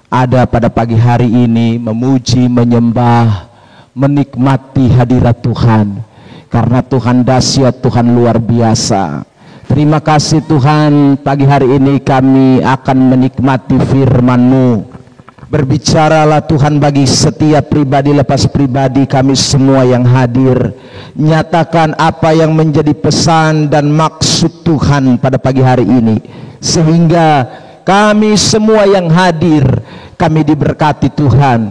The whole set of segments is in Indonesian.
ada pada pagi hari ini memuji, menyembah, menikmati hadirat Tuhan. Karena Tuhan dahsyat, Tuhan luar biasa. Terima kasih Tuhan, pagi hari ini kami akan menikmati firman-Mu. Berbicaralah Tuhan bagi setiap pribadi lepas pribadi kami semua yang hadir. Nyatakan apa yang menjadi pesan dan maksud Tuhan pada pagi hari ini, sehingga kami semua yang hadir, kami diberkati Tuhan.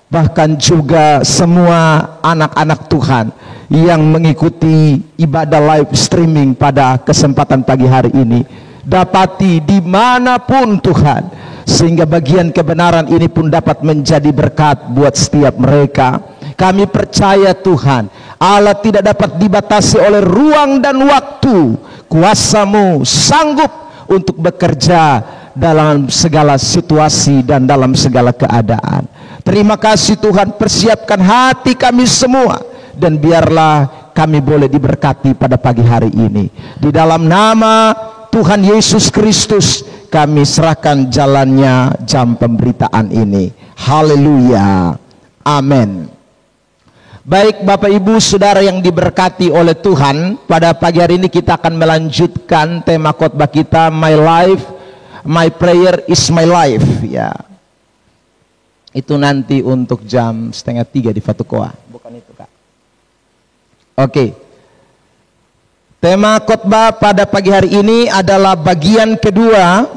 Bahkan juga semua anak-anak Tuhan yang mengikuti ibadah live streaming pada kesempatan pagi hari ini, dapati dimanapun Tuhan, sehingga bagian kebenaran ini pun dapat menjadi berkat buat setiap mereka. Kami percaya Tuhan, Allah tidak dapat dibatasi oleh ruang dan waktu. Kuasa-Mu sanggup untuk bekerja dalam segala situasi dan dalam segala keadaan. Terima kasih Tuhan, persiapkan hati kami semua, dan biarlah kami boleh diberkati pada pagi hari ini. Di dalam nama Tuhan Yesus Kristus kami serahkan jalannya jam pemberitaan ini. Haleluya. Amin. Baik Bapak Ibu Saudara yang diberkati oleh Tuhan, pada pagi hari ini kita akan melanjutkan tema khotbah kita, My Life, My Prayer is My Life. Ya, itu nanti untuk jam 2:30 di Fatukoa. Bukan itu Kak. Oke. Tema khotbah pada pagi hari ini adalah bagian kedua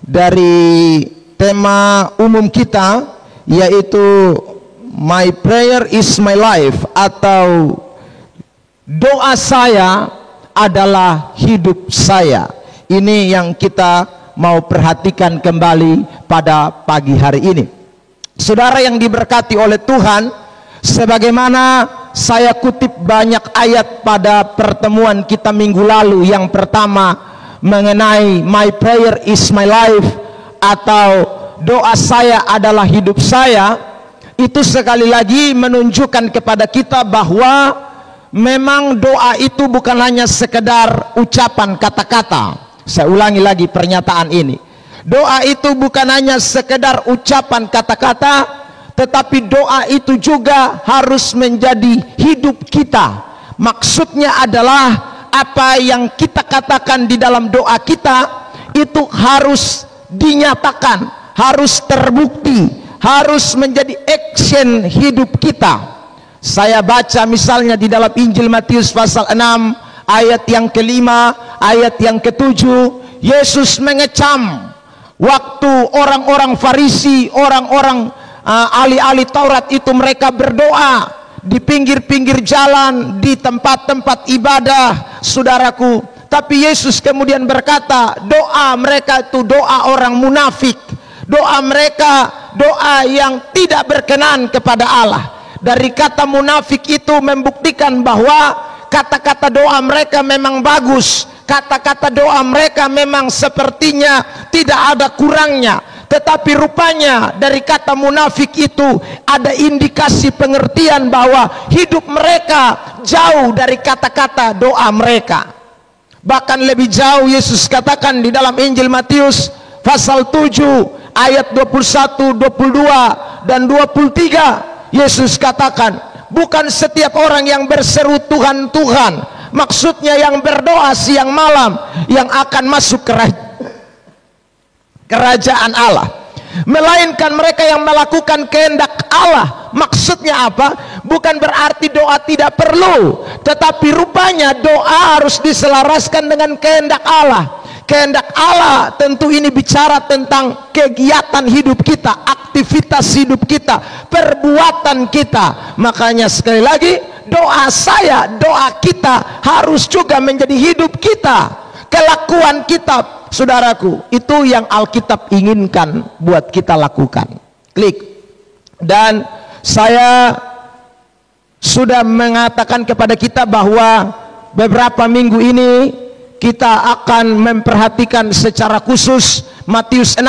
dari tema umum kita, yaitu My Prayer is My Life, atau doa saya adalah hidup saya. Ini yang kita mau perhatikan kembali pada pagi hari ini. Saudara yang diberkati oleh Tuhan, sebagaimana saya kutip banyak ayat pada pertemuan kita minggu lalu, yang pertama mengenai My Prayer is My Life, atau doa saya adalah hidup saya, itu sekali lagi menunjukkan kepada kita bahwa memang doa itu bukan hanya sekedar ucapan kata-kata. Saya ulangi lagi pernyataan ini. Doa itu bukan hanya sekedar ucapan kata-kata, tetapi doa itu juga harus menjadi hidup kita. Maksudnya adalah apa yang kita katakan di dalam doa kita itu harus dinyatakan, harus terbukti, harus menjadi action hidup kita. Saya baca misalnya di dalam Injil Matius pasal 6 ayat yang ke-5, ayat yang ke-7, Yesus mengecam waktu orang-orang Farisi, orang-orang ahli-ahli Taurat itu mereka berdoa di pinggir-pinggir jalan, di tempat-tempat ibadah, saudaraku. Tapi Yesus kemudian berkata, doa mereka itu doa orang munafik. Doa mereka doa yang tidak berkenan kepada Allah. Dari kata munafik itu membuktikan bahwa kata-kata doa mereka memang bagus, kata-kata doa mereka memang sepertinya tidak ada kurangnya. Tetapi rupanya dari kata munafik itu ada indikasi pengertian bahwa hidup mereka jauh dari kata-kata doa mereka. Bahkan lebih jauh Yesus katakan di dalam Injil Matius pasal 7 ayat 21, 22 dan 23, Yesus katakan, bukan setiap orang yang berseru Tuhan, Tuhan, maksudnya yang berdoa siang malam, yang akan masuk kerajaan Allah, melainkan mereka yang melakukan kehendak Allah. Maksudnya apa? Bukan berarti doa tidak perlu, tetapi rupanya doa harus diselaraskan dengan kehendak Allah. Kehendak Allah tentu ini bicara tentang kegiatan hidup kita, aktivitas hidup kita, perbuatan kita. Makanya sekali lagi, doa saya, doa kita harus juga menjadi hidup kita, kelakuan kita, saudaraku. Itu yang Alkitab inginkan buat kita lakukan. Klik. Dan saya sudah mengatakan kepada kita bahwa beberapa minggu ini kita akan memperhatikan secara khusus Matius 6.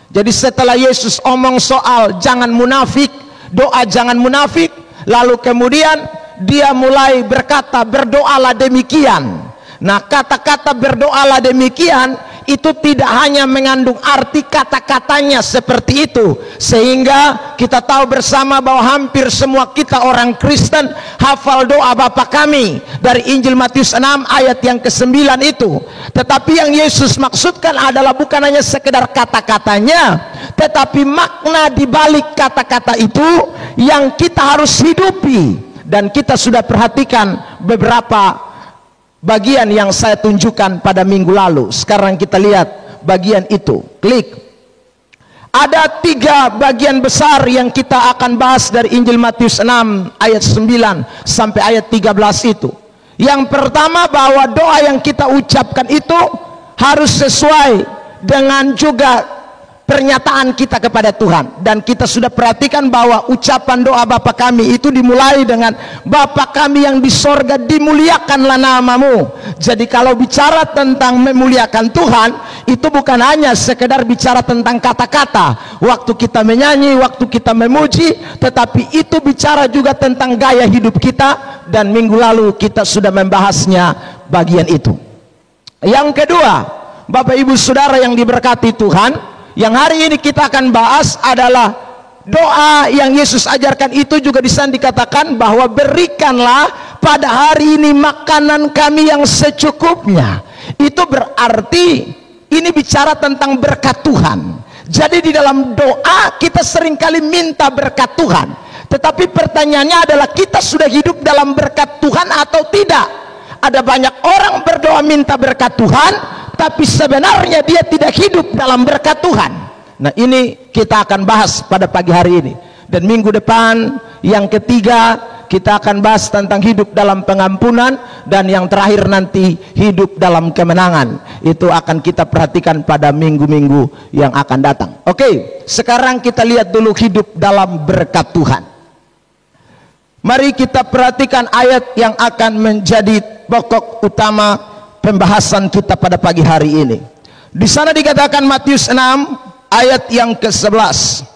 Jadi setelah Yesus omong soal jangan munafik, doa jangan munafik, lalu kemudian dia mulai berkata berdoalah demikian. Nah, kata-kata berdoalah demikian itu tidak hanya mengandung arti kata-katanya seperti itu, sehingga kita tahu bersama bahwa hampir semua kita orang Kristen hafal doa Bapa kami dari Injil Matius 6 ayat yang ke-9 itu. Tetapi yang Yesus maksudkan adalah bukan hanya sekedar kata-katanya, tetapi makna di balik kata-kata itu yang kita harus hidupi. Dan kita sudah perhatikan beberapa bagian yang saya tunjukkan pada minggu lalu. Sekarang kita lihat bagian itu. Klik. Ada 3 bagian besar yang kita akan bahas dari Injil Matius 6 ayat 9 sampai ayat 13 itu. Yang pertama, bahwa doa yang kita ucapkan itu harus sesuai dengan juga pernyataan kita kepada Tuhan. Dan kita sudah perhatikan bahwa ucapan doa Bapa kami itu dimulai dengan Bapa kami yang di sorga, dimuliakanlah namamu. Jadi kalau bicara tentang memuliakan Tuhan, itu bukan hanya sekedar bicara tentang kata-kata waktu kita menyanyi, waktu kita memuji, tetapi itu bicara juga tentang gaya hidup kita. Dan minggu lalu kita sudah membahasnya bagian itu. Yang kedua, Bapak Ibu Saudara yang diberkati Tuhan, yang hari ini kita akan bahas adalah doa yang Yesus ajarkan. Itu juga di sana dikatakan bahwa berikanlah pada hari ini makanan kami yang secukupnya. Itu berarti ini bicara tentang berkat Tuhan. Jadi di dalam doa kita seringkali minta berkat Tuhan, tetapi pertanyaannya adalah kita sudah hidup dalam berkat Tuhan atau tidak. Ada banyak orang berdoa minta berkat Tuhan, tapi sebenarnya dia tidak hidup dalam berkat Tuhan. Nah, ini kita akan bahas pada pagi hari ini. Dan minggu depan yang ketiga kita akan bahas tentang hidup dalam pengampunan. Dan yang terakhir nanti hidup dalam kemenangan. Itu akan kita perhatikan pada minggu-minggu yang akan datang. Oke, sekarang kita lihat dulu hidup dalam berkat Tuhan. Mari kita perhatikan ayat yang akan menjadi pokok utama pembahasan kita pada pagi hari ini. Di sana dikatakan Matius 6 ayat yang ke-11.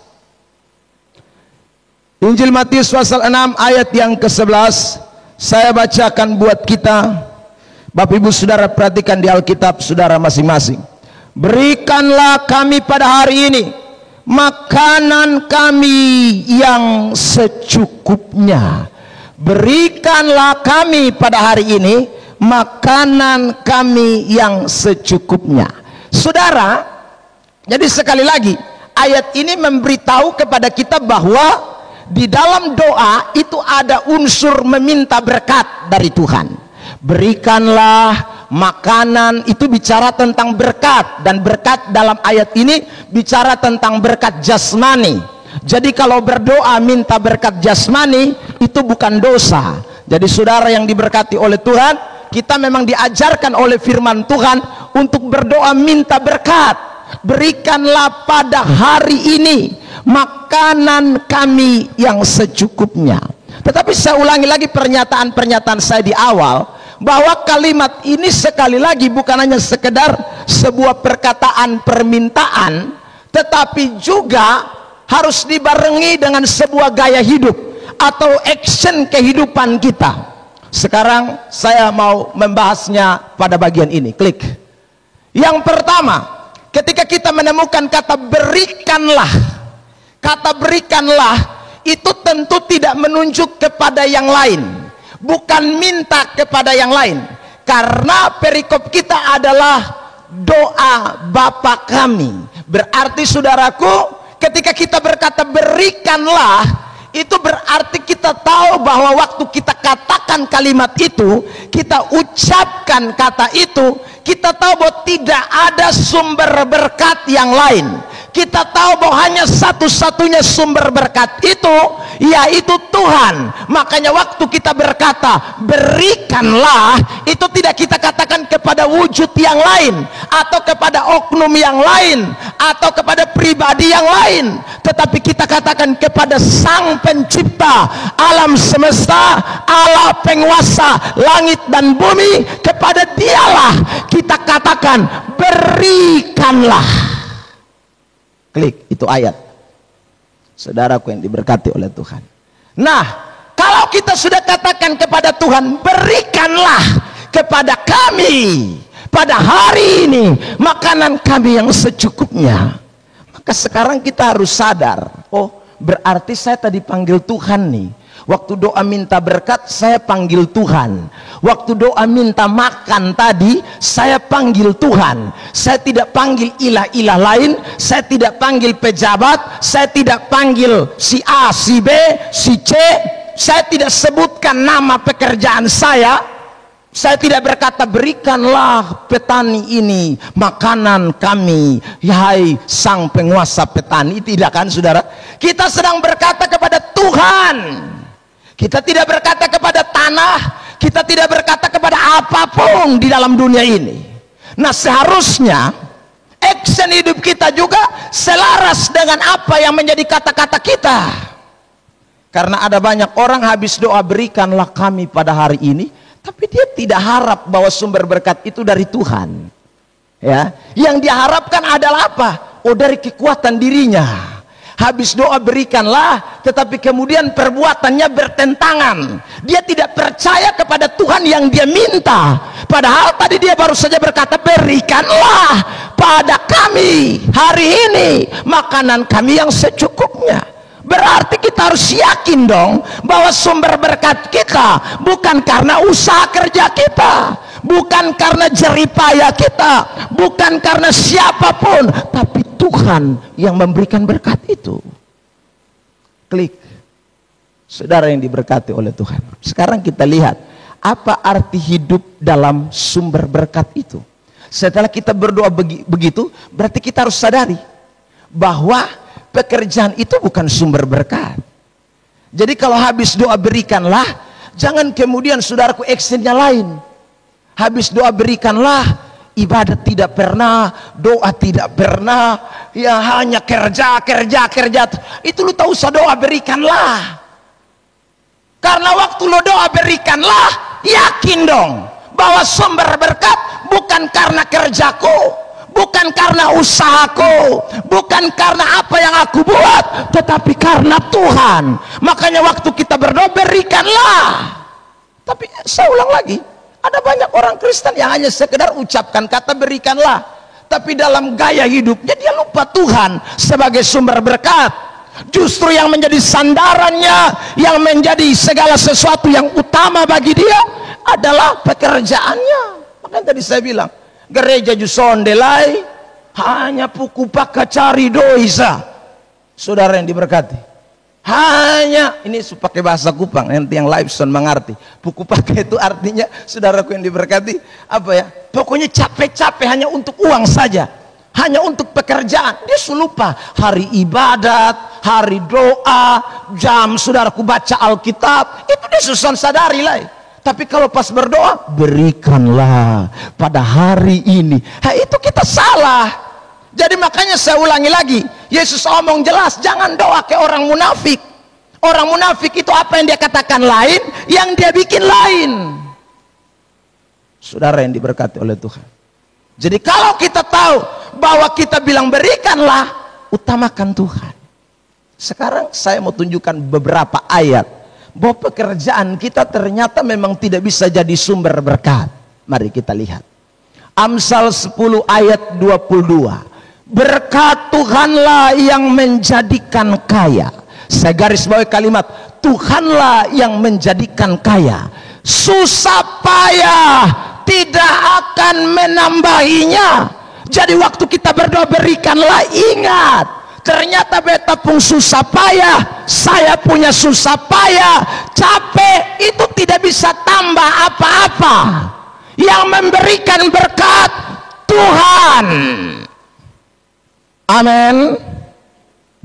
Injil Matius pasal 6 ayat yang ke-11 saya bacakan buat kita. Bapak Ibu Saudara perhatikan di Alkitab Saudara masing-masing. Berikanlah kami pada hari ini makanan kami yang secukupnya. Berikanlah kami pada hari ini makanan kami yang secukupnya. Saudara, jadi sekali lagi ayat ini memberitahu kepada kita bahwa di dalam doa itu ada unsur meminta berkat dari Tuhan. Berikanlah makanan, itu bicara tentang berkat. Dan berkat dalam ayat ini bicara tentang berkat jasmani. Jadi kalau berdoa minta berkat jasmani itu bukan dosa. Jadi saudara yang diberkati oleh Tuhan, kita memang diajarkan oleh firman Tuhan untuk berdoa minta berkat. Berikanlah pada hari ini makanan kami yang secukupnya. Tetapi saya ulangi lagi pernyataan-pernyataan saya di awal, bahwa kalimat ini sekali lagi bukan hanya sekedar sebuah perkataan permintaan, tetapi juga harus dibarengi dengan sebuah gaya hidup atau action kehidupan kita. Sekarang saya mau membahasnya pada bagian ini. Klik. Yang pertama, ketika kita menemukan kata berikanlah, kata berikanlah itu tentu tidak menunjuk kepada yang lain, bukan minta kepada yang lain, karena perikop kita adalah doa Bapa kami. Berarti saudaraku, ketika kita berkata berikanlah, itu berarti kita tahu bahwa waktu kita katakan kalimat itu, kita ucapkan kata itu, kita tahu bahwa tidak ada sumber berkat yang lain. Kita tahu bahwa hanya satu-satunya sumber berkat itu yaitu Tuhan. Makanya waktu kita berkata berikanlah, itu tidak kita katakan kepada wujud yang lain, atau kepada oknum yang lain, atau kepada pribadi yang lain, tetapi kita katakan kepada Sang Pencipta alam semesta, Allah penguasa langit dan bumi. Kepada Dialah kita katakan berikanlah. Klik, itu ayat. Saudaraku yang diberkati oleh Tuhan. Nah, kalau kita sudah katakan kepada Tuhan berikanlah kepada kami, pada hari ini makanan kami yang secukupnya. Maka sekarang kita harus sadar, oh berarti saya tadi panggil Tuhan nih. Waktu doa minta berkat, saya panggil Tuhan. Waktu doa minta makan tadi, saya panggil Tuhan. Saya tidak panggil ilah-ilah lain, saya tidak panggil pejabat, saya tidak panggil si A, si B, si C. Saya tidak sebutkan nama pekerjaan saya. Saya tidak berkata berikanlah petani ini makanan kami, hai sang penguasa petani. Tidak kan saudara? Kita sedang berkata kepada Tuhan. Kita tidak berkata kepada tanah, kita tidak berkata kepada apapun di dalam dunia ini. Nah seharusnya action hidup kita juga selaras dengan apa yang menjadi kata-kata kita. Karena ada banyak orang habis doa berikanlah kami pada hari ini, tapi dia tidak harap bahwa sumber berkat itu dari Tuhan. Ya, yang dia harapkan adalah apa? Oh dari kekuatan dirinya. Habis doa berikanlah, tetapi kemudian perbuatannya bertentangan. Dia tidak percaya kepada Tuhan yang dia minta. Padahal tadi dia baru saja berkata berikanlah pada kami hari ini makanan kami yang secukupnya. Berarti kita harus yakin dong bahwa sumber berkat kita bukan karena usaha kerja kita, bukan karena jeripaya kita, bukan karena siapapun, tapi Tuhan yang memberikan berkat itu. Klik. Saudara yang diberkati oleh Tuhan. Sekarang kita lihat apa arti hidup dalam sumber berkat itu. Setelah kita berdoa begitu, berarti kita harus sadari bahwa pekerjaan itu bukan sumber berkat. Jadi kalau habis doa berikanlah, jangan kemudian saudaraku actionnya lain. Habis doa berikanlah, ibadat tidak pernah, doa tidak pernah, ya hanya kerja. Itu lu tak usah doa berikanlah. Karena waktu lu doa berikanlah, yakin dong bahwa sumber berkat bukan karena kerjaku, bukan karena usahaku, bukan karena apa yang aku buat, tetapi karena Tuhan. Makanya waktu kita berdoa berikanlah. Tapi saya ulang lagi, ada banyak orang Kristen yang hanya sekedar ucapkan kata berikanlah, tapi dalam gaya hidupnya dia lupa Tuhan sebagai sumber berkat. Justru yang menjadi sandarannya, yang menjadi segala sesuatu yang utama bagi dia adalah pekerjaannya. Makanya tadi saya bilang, gereja jusondelai hanya puku paka cari doisa. Saudara yang diberkati, hanya ini pakai bahasa Kupang, nanti yang live son mengerti. Puku paka itu artinya, saudaraku yang diberkati, apa ya? Pokoknya capek-capek hanya untuk uang saja, hanya untuk pekerjaan. Dia lupa hari ibadat, hari doa, jam saudaraku baca Alkitab, itu dia susah sadari lah. Tapi kalau pas berdoa, berikanlah pada hari ini. Itu kita salah. Jadi makanya saya ulangi lagi, Yesus omong jelas, jangan doa ke orang munafik. Orang munafik itu apa yang dia katakan lain, yang dia bikin lain. Saudara yang diberkati oleh Tuhan. Jadi kalau kita tahu bahwa kita bilang berikanlah, utamakan Tuhan. Sekarang saya mau tunjukkan beberapa ayat bahwa pekerjaan kita ternyata memang tidak bisa jadi sumber berkat. Mari kita lihat. Amsal 10 ayat 22. Berkat Tuhanlah yang menjadikan kaya. Saya garis bawahi kalimat, Tuhanlah yang menjadikan kaya. Susah payah tidak akan menambahinya. Jadi waktu kita berdoa berikanlah, ingat, ternyata beta pun susah payah, saya punya susah payah, capek, itu tidak bisa tambah apa-apa. Yang memberikan berkat Tuhan. Amin.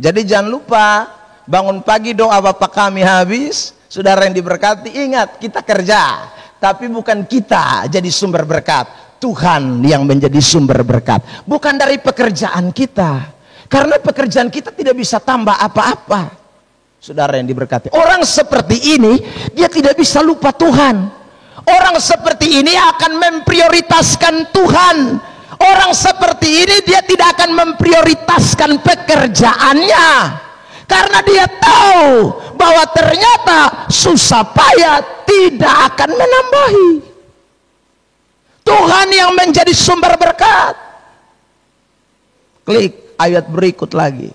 Jadi jangan lupa, bangun pagi doa Bapa kami habis. Saudara yang diberkati, ingat kita kerja, tapi bukan kita jadi sumber berkat, Tuhan yang menjadi sumber berkat, bukan dari pekerjaan kita. Karena pekerjaan kita tidak bisa tambah apa-apa. Saudara yang diberkati, orang seperti ini dia tidak bisa lupa Tuhan. Orang seperti ini akan memprioritaskan Tuhan. Orang seperti ini dia tidak akan memprioritaskan pekerjaannya, karena dia tahu bahwa ternyata susah payah tidak akan menambahi. Tuhan yang menjadi sumber berkat. Klik ayat berikut lagi.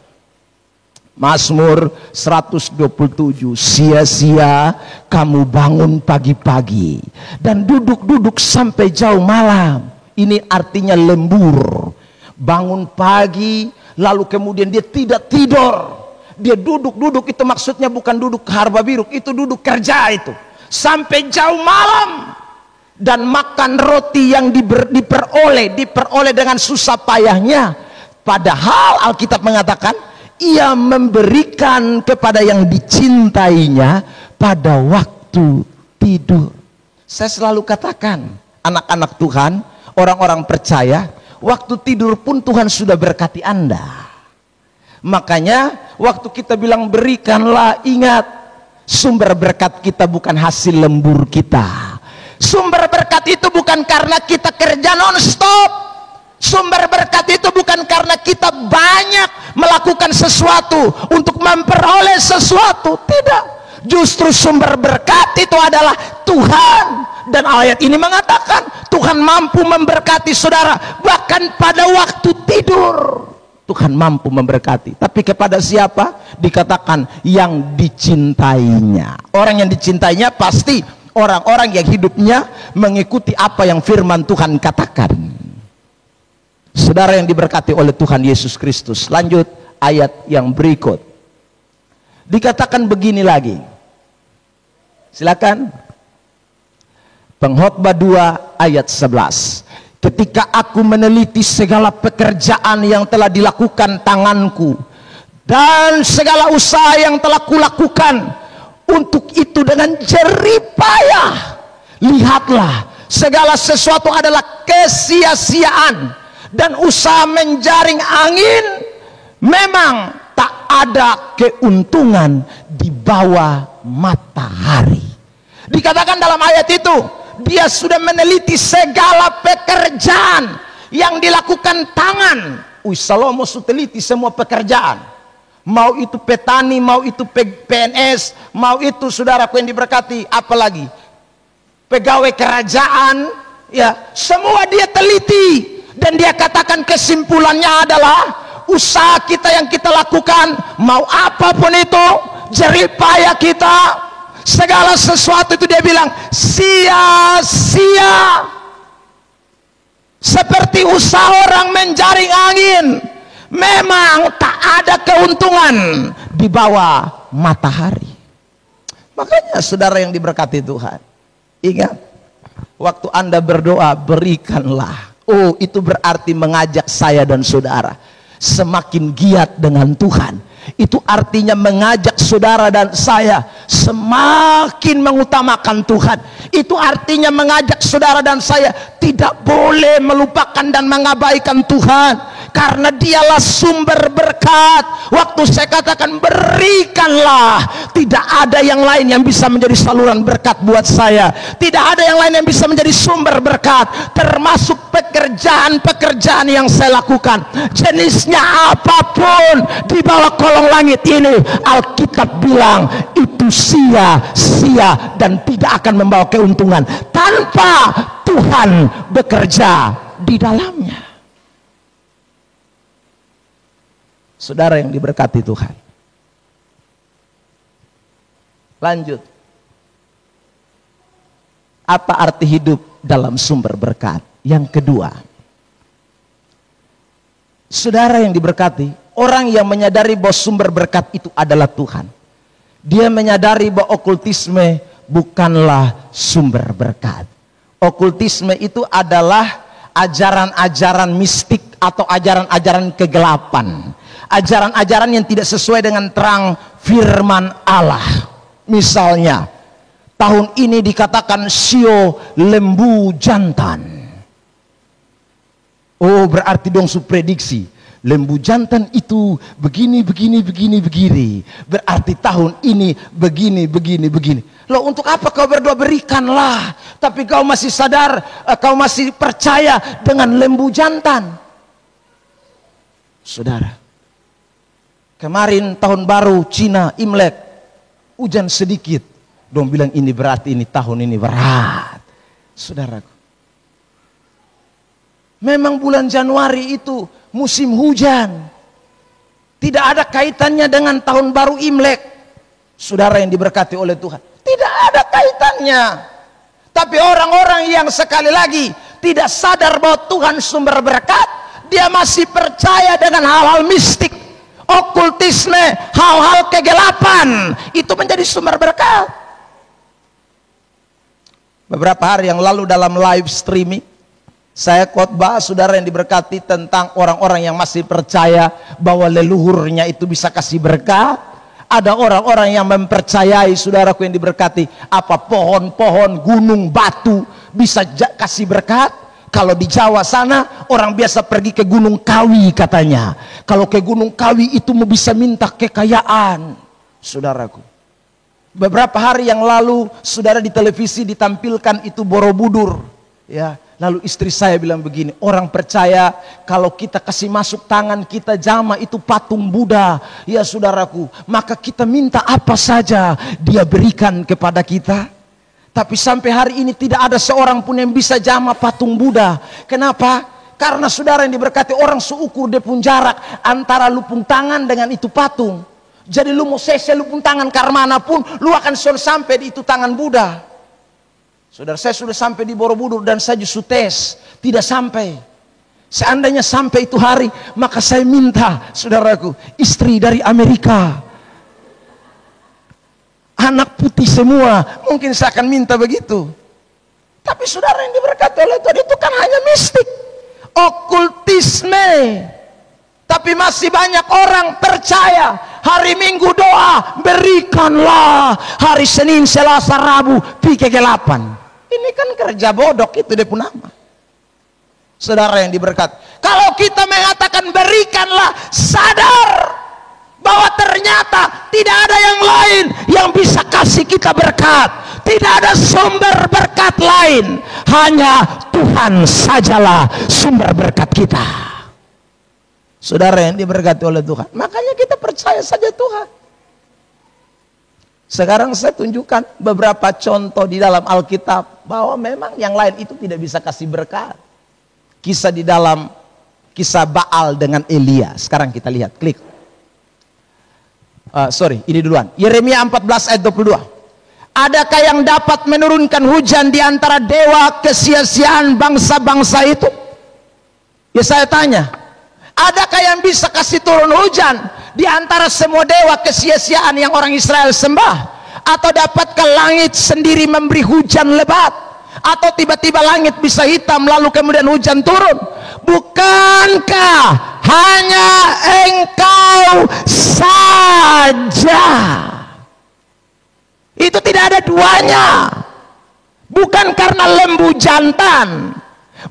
Mazmur 127, sia-sia kamu bangun pagi-pagi dan duduk-duduk sampai jauh malam. Ini artinya lembur. Bangun pagi, lalu kemudian dia tidak tidur. Dia duduk-duduk, itu maksudnya bukan duduk harba biruk, itu duduk kerja itu. Sampai jauh malam. Dan makan roti yang diperoleh dengan susah payahnya. Padahal Alkitab mengatakan, ia memberikan kepada yang dicintainya pada waktu tidur. Saya selalu katakan, anak-anak Tuhan, orang-orang percaya, waktu tidur pun Tuhan sudah berkati Anda. Makanya waktu kita bilang berikanlah, ingat, sumber berkat kita bukan hasil lembur kita. Sumber berkat itu bukan karena kita kerja non-stop. Sumber berkat itu bukan karena kita banyak melakukan sesuatu untuk memperoleh sesuatu. Tidak. Justru sumber berkat itu adalah Tuhan. Dan ayat ini mengatakan Tuhan mampu memberkati saudara bahkan pada waktu tidur. Tuhan mampu memberkati. Tapi kepada siapa? Dikatakan yang dicintainya. Orang yang dicintainya pasti orang-orang yang hidupnya mengikuti apa yang firman Tuhan katakan. Saudara yang diberkati oleh Tuhan Yesus Kristus. Lanjut ayat yang berikut. Dikatakan begini lagi. Silakan. Pengkhotbah 2 ayat 11. Ketika aku meneliti segala pekerjaan yang telah dilakukan tanganku dan segala usaha yang telah kulakukan untuk itu dengan jerih payah, lihatlah segala sesuatu adalah kesia-siaan dan usaha menjaring angin. Memang tak ada keuntungan di bawah matahari. Dikatakan dalam ayat itu, dia sudah meneliti segala pekerjaan yang dilakukan tangan. Salomo sudah teliti semua pekerjaan. Mau itu petani, mau itu PNS, mau itu saudaraku yang diberkati, apalagi pegawai kerajaan, ya semua dia teliti. Dan dia katakan kesimpulannya adalah usaha kita yang kita lakukan, mau apapun itu, jerih payah kita, segala sesuatu itu dia bilang sia-sia. Seperti usaha orang menjaring angin, memang tak ada keuntungan di bawah matahari. Makanya saudara yang diberkati Tuhan, ingat, waktu Anda berdoa, berikanlah. Oh, itu berarti mengajak saya dan saudara semakin giat dengan Tuhan. Itu artinya mengajak saudara dan saya semakin mengutamakan Tuhan. Itu artinya mengajak saudara dan saya tidak boleh melupakan dan mengabaikan Tuhan. Karena dialah sumber berkat. Waktu saya katakan berikanlah, tidak ada yang lain yang bisa menjadi saluran berkat buat saya. Tidak ada yang lain yang bisa menjadi sumber berkat, termasuk pekerjaan-pekerjaan yang saya lakukan, jenisnya apapun di bawah kolong langit ini. Alkitab bilang itu sia-sia dan tidak akan membawa keuntungan tanpa Tuhan bekerja di dalamnya. Saudara yang diberkati Tuhan, lanjut. Apa arti hidup dalam sumber berkat? Yang kedua, saudara yang diberkati, orang yang menyadari bahwa sumber berkat itu adalah Tuhan, dia menyadari bahwa okultisme bukanlah sumber berkat. Okultisme itu adalah ajaran-ajaran mistik atau ajaran-ajaran kegelapan, ajaran-ajaran yang tidak sesuai dengan terang firman Allah. Misalnya, tahun ini dikatakan sio lembu jantan. Oh, berarti dong suprediksi lembu jantan itu begini. Berarti tahun ini begini. Loh, untuk apa kau berdoa? Berikanlah. Tapi kau masih sadar, kau masih percaya dengan lembu jantan. Saudara, kemarin tahun baru Cina, Imlek, hujan sedikit. Dong bilang ini berarti ini tahun ini berat. Saudaraku, Memang bulan Januari itu musim hujan. Tidak ada kaitannya dengan tahun baru Imlek. Saudara yang diberkati oleh Tuhan, tidak ada kaitannya. Tapi orang-orang yang sekali lagi tidak sadar bahwa Tuhan sumber berkat, dia masih percaya dengan hal-hal mistik, okultisme, hal-hal kegelapan, itu menjadi sumber berkat. Beberapa hari yang lalu dalam live streaming, saya khotbah saudara yang diberkati tentang orang-orang yang masih percaya bahwa leluhurnya itu bisa kasih berkat. Ada orang-orang yang mempercayai, saudaraku yang diberkati, apa pohon-pohon, gunung, batu bisa kasih berkat. Kalau di Jawa sana orang biasa pergi ke Gunung Kawi katanya. Kalau ke Gunung Kawi itu bisa minta kekayaan, saudaraku. Beberapa hari yang lalu saudara di televisi ditampilkan itu Borobudur, ya. Lalu istri saya bilang begini, orang percaya kalau kita kasih masuk tangan kita jama itu patung Buddha, ya saudaraku, maka kita minta apa saja dia berikan kepada kita. Tapi sampai hari ini tidak ada seorang pun yang bisa jama patung Buddha. Kenapa? Karena saudara yang diberkati, orang seukur dia pun jarak antara lupung tangan dengan itu patung. Jadi lu mau sese lupung tangan karmana pun, lu akan sampai di itu tangan Buddha. Saudara, saya sudah sampai di Borobudur dan saya justru tes, tidak sampai. Seandainya sampai itu hari, maka saya minta, saudaraku, istri dari Amerika, anak putih semua, mungkin saya akan minta begitu. Tapi saudara yang diberkati oleh Tuhan, itu kan hanya mistik, okultisme. Tapi masih banyak orang percaya. Hari Minggu doa, berikanlah. Hari Senin, Selasa, Rabu, pi kegelapan. Ini kan kerja bodoh, itu dia pun nama. Saudara yang diberkati, kalau kita mengatakan berikanlah, sadar bahwa ternyata tidak ada yang lain yang bisa kasih kita berkat. Tidak ada sumber berkat lain, hanya Tuhan sajalah sumber berkat kita. Saudara yang diberkati oleh Tuhan, makanya kita percaya saja Tuhan. Sekarang saya tunjukkan beberapa contoh di dalam Alkitab bahwa memang yang lain itu tidak bisa kasih berkat. Kisah di dalam kisah Baal dengan Elia. Sekarang kita lihat, klik. Ini duluan. Yeremia 14 ayat 22. Adakah yang dapat menurunkan hujan di antara dewa kesia-siaan bangsa-bangsa itu? Ya saya tanya, adakah yang bisa kasih turun hujan di antara semua dewa kesia-siaan yang orang Israel sembah? Atau dapatkah langit sendiri memberi hujan lebat? Atau tiba-tiba langit bisa hitam lalu kemudian hujan turun? Bukankah hanya engkau saja? Itu tidak ada duanya. Bukan karena lembu jantan,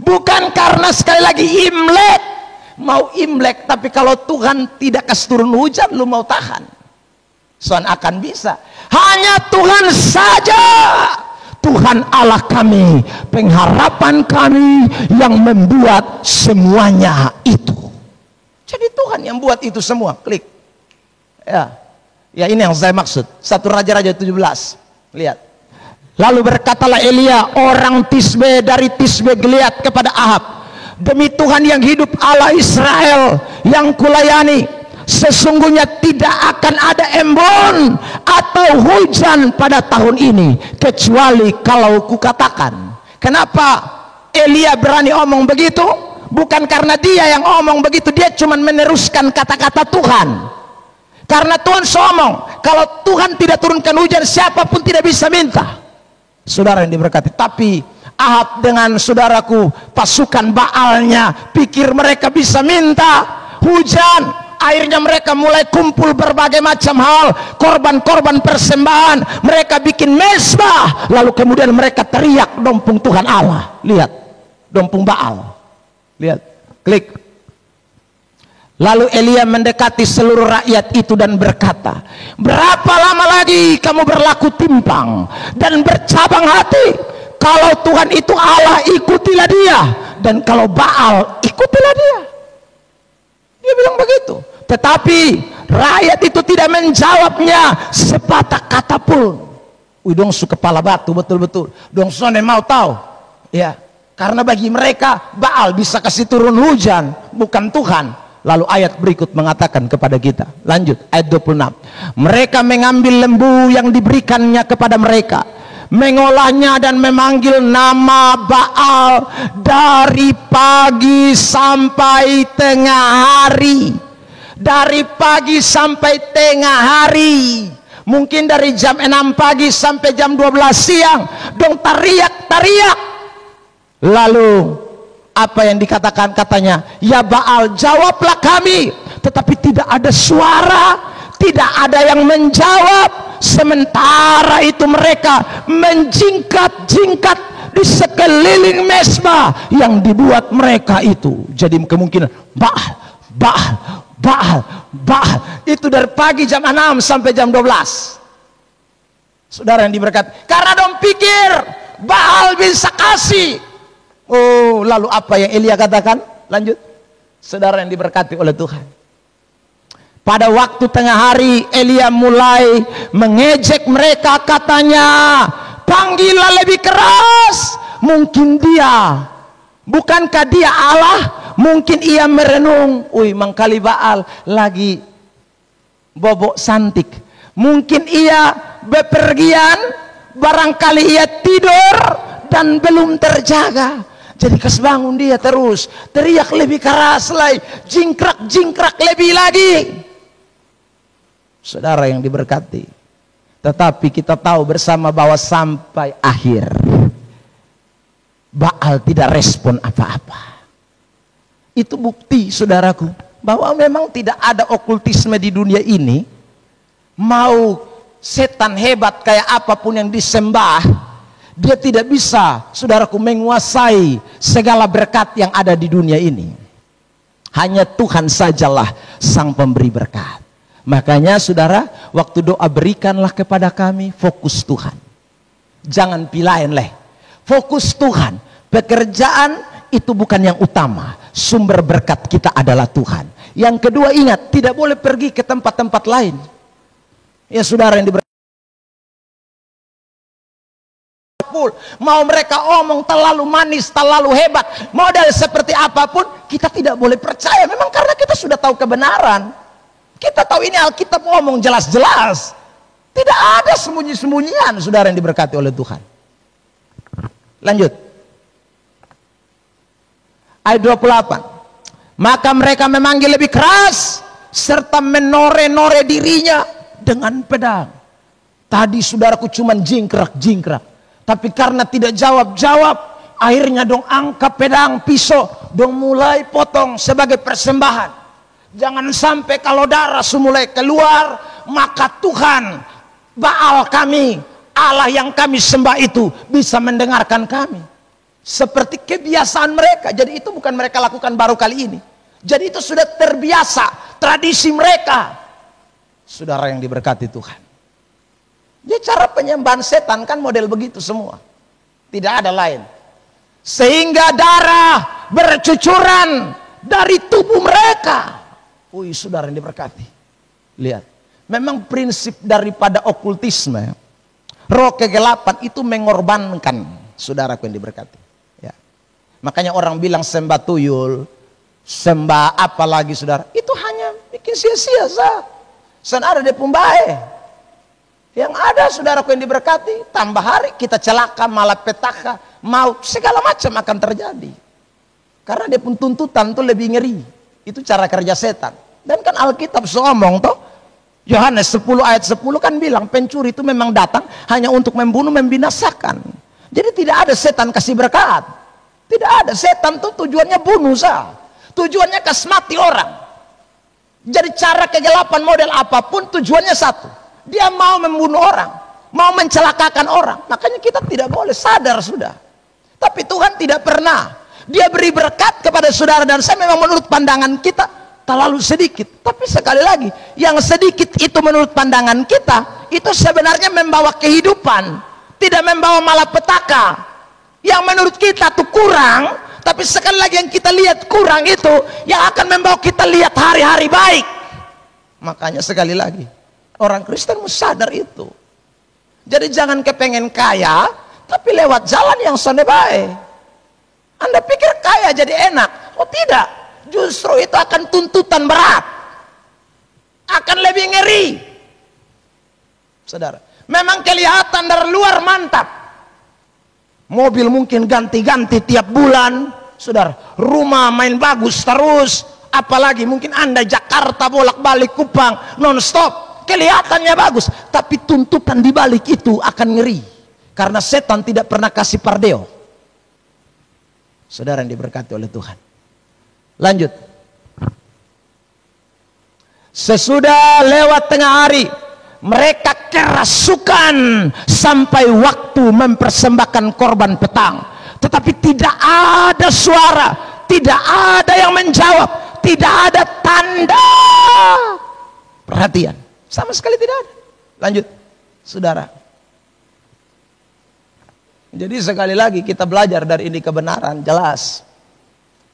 bukan karena sekali lagi Imlek. Mau Imlek, tapi kalau Tuhan tidak kasih turun hujan, lu mau tahan? Soal akan bisa. Hanya Tuhan saja, Tuhan Allah kami, pengharapan kami yang membuat semuanya itu. Jadi Tuhan yang buat itu semua. Klik. Ya ini yang saya maksud. 1 Raja-Raja 17. Lihat. Lalu berkatalah Elia orang Tisbe dari Tisbe Gilead kepada Ahab, demi Tuhan yang hidup Allah Israel yang kulayani, sesungguhnya tidak akan ada embun atau hujan pada tahun ini kecuali kalau kukatakan. Kenapa Elia berani omong begitu? Bukan karena dia yang omong begitu, dia cuma meneruskan kata-kata Tuhan. Karena Tuhan somong, kalau Tuhan tidak turunkan hujan, siapapun tidak bisa minta. Saudara yang diberkati, tapi Ahab dengan saudaraku pasukan Baalnya pikir mereka bisa minta hujan. Akhirnya mereka mulai kumpul berbagai macam hal, korban-korban persembahan, mereka bikin mezbah, lalu kemudian mereka teriak dompung Tuhan Allah. Lihat, dompung Baal. Lihat, klik. Lalu Elia mendekati seluruh rakyat itu dan berkata, berapa lama lagi kamu berlaku timpang dan bercabang hati? Kalau Tuhan itu Allah, ikutilah dia, dan kalau Baal, ikutilah dia. Dia bilang begitu. Tetapi rakyat itu tidak menjawabnya sepatah kata pun. Dong su kepala batu betul-betul. Dong sone mau tahu. Ya. Karena bagi mereka Baal bisa kasih turun hujan, bukan Tuhan. Lalu ayat berikut mengatakan kepada kita, lanjut ayat 26, mereka mengambil lembu yang diberikannya kepada mereka, mengolahnya dan memanggil nama Baal dari pagi sampai tengah hari. Dari pagi sampai tengah hari, mungkin dari jam 6 pagi sampai jam 12 siang dong teriak-teriak. Lalu apa yang dikatakan? Katanya, ya Baal, jawablah kami. Tetapi tidak ada suara, tidak ada yang menjawab. Sementara itu mereka menjingkat-jingkat di sekeliling mesbah yang dibuat mereka itu. Jadi kemungkinan Baal, Baal, Baal, Baal. Itu dari pagi jam 6 sampai jam 12. Saudara yang diberkati, karena dong pikir Baal bisa kasih. Oh, lalu apa yang Elia katakan? Lanjut. Saudara yang diberkati oleh Tuhan, pada waktu tengah hari Elia mulai mengejek mereka, katanya, panggillah lebih keras. Mungkin dia, bukankah dia Allah? Mungkin ia merenung, wih, mangkali Baal lagi bobok santik. Mungkin ia bepergian, barangkali ia tidur dan belum terjaga. Jadi kesbangun dia terus teriak lebih keras lagi, jingkrak-jingkrak lebih lagi. Saudara yang diberkati, tetapi kita tahu bersama bahwa sampai akhir Baal tidak respon apa-apa. Itu bukti, saudaraku, bahwa memang tidak ada okultisme di dunia ini. Mau setan hebat kayak apapun yang disembah, dia tidak bisa, saudaraku, menguasai segala berkat yang ada di dunia ini. Hanya Tuhan sajalah sang pemberi berkat. Makanya saudara, waktu doa berikanlah kepada kami, fokus Tuhan. Jangan pilain leh. Fokus Tuhan. Pekerjaan itu bukan yang utama. Sumber berkat kita adalah Tuhan. Yang kedua, ingat, tidak boleh pergi ke tempat-tempat lain. Ya saudara yang diberkati, mau mereka omong terlalu manis, terlalu hebat, model seperti apapun, kita tidak boleh percaya. Memang karena kita sudah tahu kebenaran. Kita tahu ini Alkitab omong jelas-jelas. Tidak ada sembunyi-sembunyian, saudara yang diberkati oleh Tuhan. Lanjut. Ayat 28. Maka mereka memanggil lebih keras serta menore-nore dirinya dengan pedang. Tadi saudaraku cuman jingkrak-jingkrak. Tapi karena tidak jawab-jawab, akhirnya dong angkat pedang, pisau, dong mulai potong sebagai persembahan. Jangan sampai kalau darah mulai keluar, maka Tuhan, Baal kami, Allah yang kami sembah itu bisa mendengarkan kami. Seperti kebiasaan mereka. Jadi itu bukan mereka lakukan baru kali ini. Jadi itu sudah terbiasa, tradisi mereka. Saudara yang diberkati Tuhan. Jadi cara penyembahan setan kan model begitu semua. Tidak ada lain. Sehingga darah bercucuran dari tubuh mereka. Wih, saudara yang diberkati. Lihat. Memang prinsip daripada okultisme, roh kegelapan itu mengorbankan, saudaraku yang diberkati. Ya. Makanya orang bilang sembah tuyul, sembah apa lagi saudara, itu hanya bikin sia-sia sah. Sen ada di pembae. Yang ada saudaraku yang diberkati, tambah hari kita celaka, malapetaka, maut, segala macam akan terjadi. Karena dia pun tuntutan tuh lebih ngeri. Itu cara kerja setan. Dan kan Alkitab ngomong toh, Yohanes 10 ayat 10 kan bilang pencuri itu memang datang hanya untuk membunuh, membinasakan. Jadi tidak ada setan kasih berkat. Tidak ada, setan tuh tujuannya bunuh sah. Tujuannya kasmati orang. Jadi cara kegelapan model apapun tujuannya satu. Dia mau membunuh orang, mau mencelakakan orang. Makanya kita tidak boleh, sadar sudah. Tapi Tuhan tidak pernah. Dia beri berkat kepada saudara dan saya, memang menurut pandangan kita terlalu sedikit. Tapi sekali lagi, yang sedikit itu menurut pandangan kita, itu sebenarnya membawa kehidupan, tidak membawa malapetaka. Yang menurut kita tuh kurang, tapi sekali lagi yang kita lihat kurang itu yang akan membawa kita lihat hari-hari baik. Makanya sekali lagi, orang Kristen mesti sadar itu. Jadi jangan kepengen kaya, tapi lewat jalan yang sonde baik. Anda pikir kaya jadi enak? Oh tidak, justru itu akan tuntutan berat, akan lebih ngeri. Saudara, memang kelihatan dari luar mantap, mobil mungkin ganti-ganti tiap bulan, saudara, rumah main bagus terus, apalagi mungkin Anda Jakarta bolak-balik Kupang non-stop, kelihatannya bagus, tapi tuntutan di balik itu akan ngeri, karena setan tidak pernah kasih pardeo. Saudara yang diberkati oleh Tuhan, lanjut. Sesudah lewat tengah hari, mereka kerasukan sampai waktu mempersembahkan korban petang, tetapi tidak ada suara, tidak ada yang menjawab, tidak ada tanda perhatian, sama sekali tidak ada. Lanjut, saudara. Jadi sekali lagi kita belajar dari ini kebenaran jelas.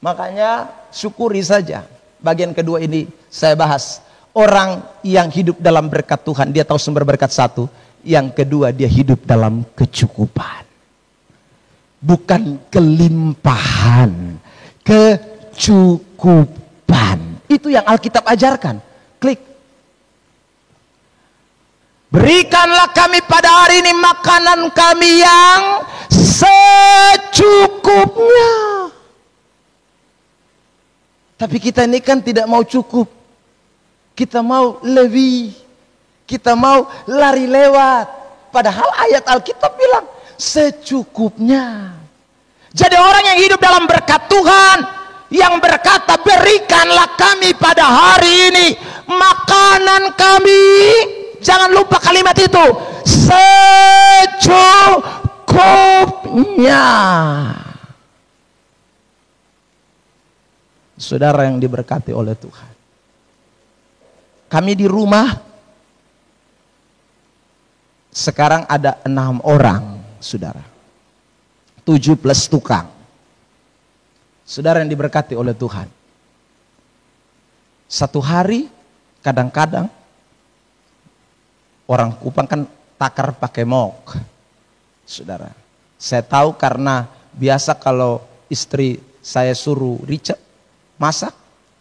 Makanya syukuri saja. Bagian kedua ini saya bahas. Orang yang hidup dalam berkat Tuhan, dia tahu sumber berkat satu. Yang kedua, dia hidup dalam kecukupan. Bukan kelimpahan, kecukupan. Itu yang Alkitab ajarkan. Klik. Berikanlah kami pada hari ini makanan kami yang secukupnya. Tapi kita ini kan tidak mau cukup. Kita mau lebih. Kita mau lari lewat. Padahal ayat Alkitab bilang secukupnya. Jadi orang yang hidup dalam berkat Tuhan, yang berkata berikanlah kami pada hari ini makanan kami. Jangan lupa kalimat itu, secukupnya. Saudara yang diberkati oleh Tuhan, kami di rumah sekarang ada 6 orang, saudara, 7 plus tukang. Saudara yang diberkati oleh Tuhan, satu hari kadang-kadang orang Kupang kan takar pakai mok, saudara. Saya tahu karena biasa kalau istri saya suruh Richard masak,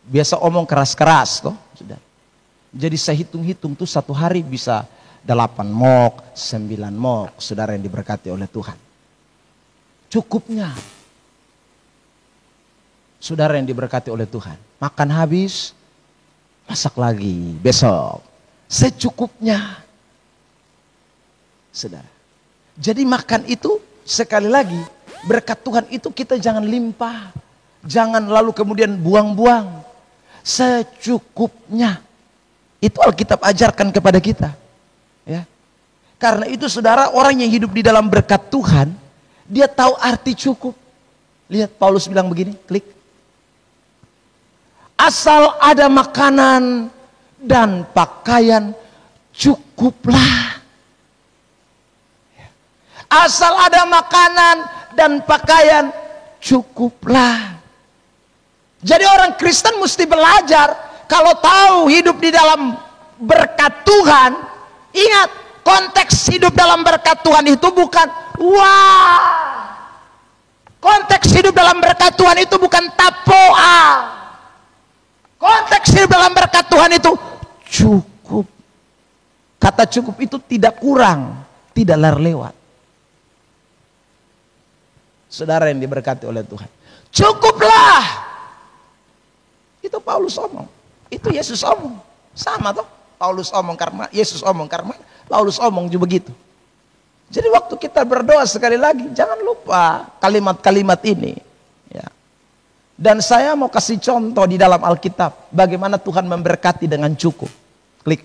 biasa omong keras-keras toh, saudara. Jadi saya hitung-hitung tuh satu hari bisa 8 mok, 9 mok, saudara yang diberkati oleh Tuhan. Cukupnya. Saudara yang diberkati oleh Tuhan, makan habis, masak lagi besok, secukupnya. Saudara, jadi makan itu sekali lagi berkat Tuhan itu kita jangan limpah, jangan lalu kemudian buang-buang, secukupnya. Itu Alkitab ajarkan kepada kita, ya. Karena itu saudara, orang yang hidup di dalam berkat Tuhan, dia tahu arti cukup. Lihat Paulus bilang begini, klik. Asal ada makanan dan pakaian, cukuplah. Asal ada makanan dan pakaian, cukuplah. Jadi orang Kristen mesti belajar, kalau tahu hidup di dalam berkat Tuhan, ingat konteks hidup dalam berkat Tuhan itu bukan wah. Konteks hidup dalam berkat Tuhan itu bukan tapoa. Konteks hidup dalam berkat Tuhan itu cukup. Kata cukup itu tidak kurang, tidak lewat. Saudara yang diberkati oleh Tuhan, cukuplah. Itu Paulus omong, itu Yesus omong, sama toh. Paulus omong karena Yesus omong, karena Paulus omong juga begitu. Jadi waktu kita berdoa sekali lagi, jangan lupa kalimat-kalimat ini, ya. Dan saya mau kasih contoh di dalam Alkitab, bagaimana Tuhan memberkati dengan cukup. Klik.